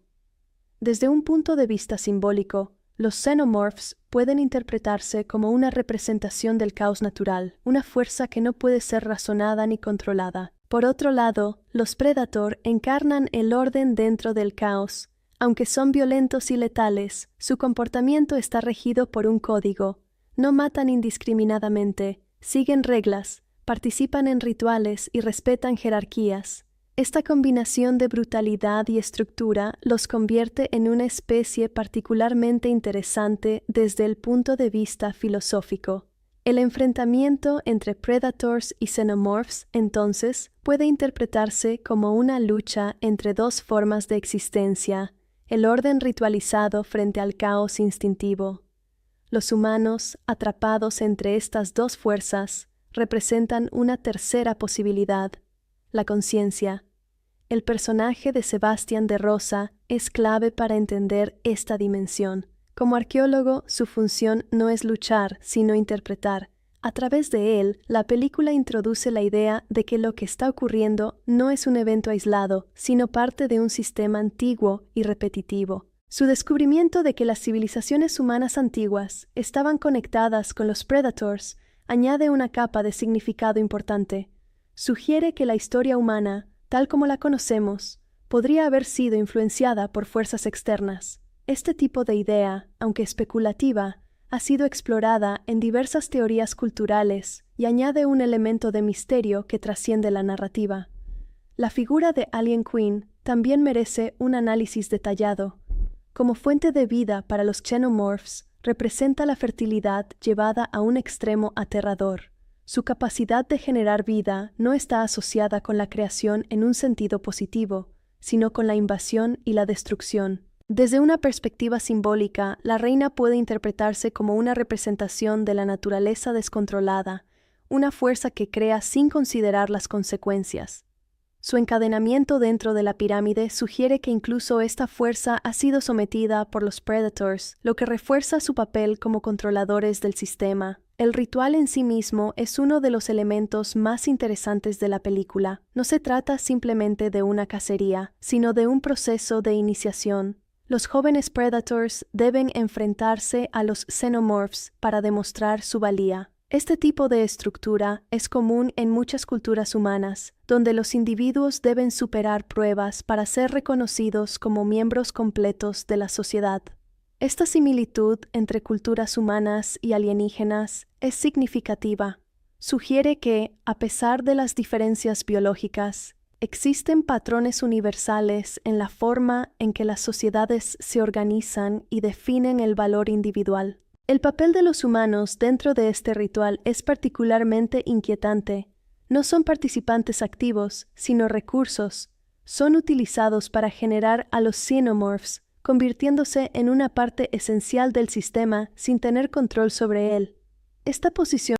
Desde un punto de vista simbólico, los Xenomorphs pueden interpretarse como una representación del caos natural, una fuerza que no puede ser razonada ni controlada. Por otro lado, los Predator encarnan el orden dentro del caos. Aunque son violentos y letales, su comportamiento está regido por un código. No matan indiscriminadamente, siguen reglas, participan en rituales y respetan jerarquías. Esta combinación de brutalidad y estructura los convierte en una especie particularmente interesante desde el punto de vista filosófico. El enfrentamiento entre Predators y Xenomorphs, entonces, puede interpretarse como una lucha entre dos formas de existencia: el orden ritualizado frente al caos instintivo. Los humanos, atrapados entre estas dos fuerzas, representan una tercera posibilidad: la conciencia. El personaje de Sebastián de Rosa es clave para entender esta dimensión. Como arqueólogo, su función no es luchar, sino interpretar. A través de él, la película introduce la idea de que lo que está ocurriendo no es un evento aislado, sino parte de un sistema antiguo y repetitivo. Su descubrimiento de que las civilizaciones humanas antiguas estaban conectadas con los Predators añade una capa de significado importante. Sugiere que la historia humana, tal como la conocemos, podría haber sido influenciada por fuerzas externas. Este tipo de idea, aunque especulativa, ha sido explorada en diversas teorías culturales y añade un elemento de misterio que trasciende la narrativa. La figura de Alien Queen también merece un análisis detallado. Como fuente de vida para los xenomorphs, representa la fertilidad llevada a un extremo aterrador. Su capacidad de generar vida no está asociada con la creación en un sentido positivo, sino con la invasión y la destrucción. Desde una perspectiva simbólica, la reina puede interpretarse como una representación de la naturaleza descontrolada, una fuerza que crea sin considerar las consecuencias. Su encadenamiento dentro de la pirámide sugiere que incluso esta fuerza ha sido sometida por los Predators, lo que refuerza su papel como controladores del sistema. El ritual en sí mismo es uno de los elementos más interesantes de la película. No se trata simplemente de una cacería, sino de un proceso de iniciación. Los jóvenes Predators deben enfrentarse a los Xenomorphs para demostrar su valía. Este tipo de estructura es común en muchas culturas humanas, donde los individuos deben superar pruebas para ser reconocidos como miembros completos de la sociedad. Esta similitud entre culturas humanas y alienígenas es significativa. Sugiere que, a pesar de las diferencias biológicas, existen patrones universales en la forma en que las sociedades se organizan y definen el valor individual. El papel de los humanos dentro de este ritual es particularmente inquietante. No son participantes activos, sino recursos. Son utilizados para generar a los xenomorphs, convirtiéndose en una parte esencial del sistema sin tener control sobre él. Esta posición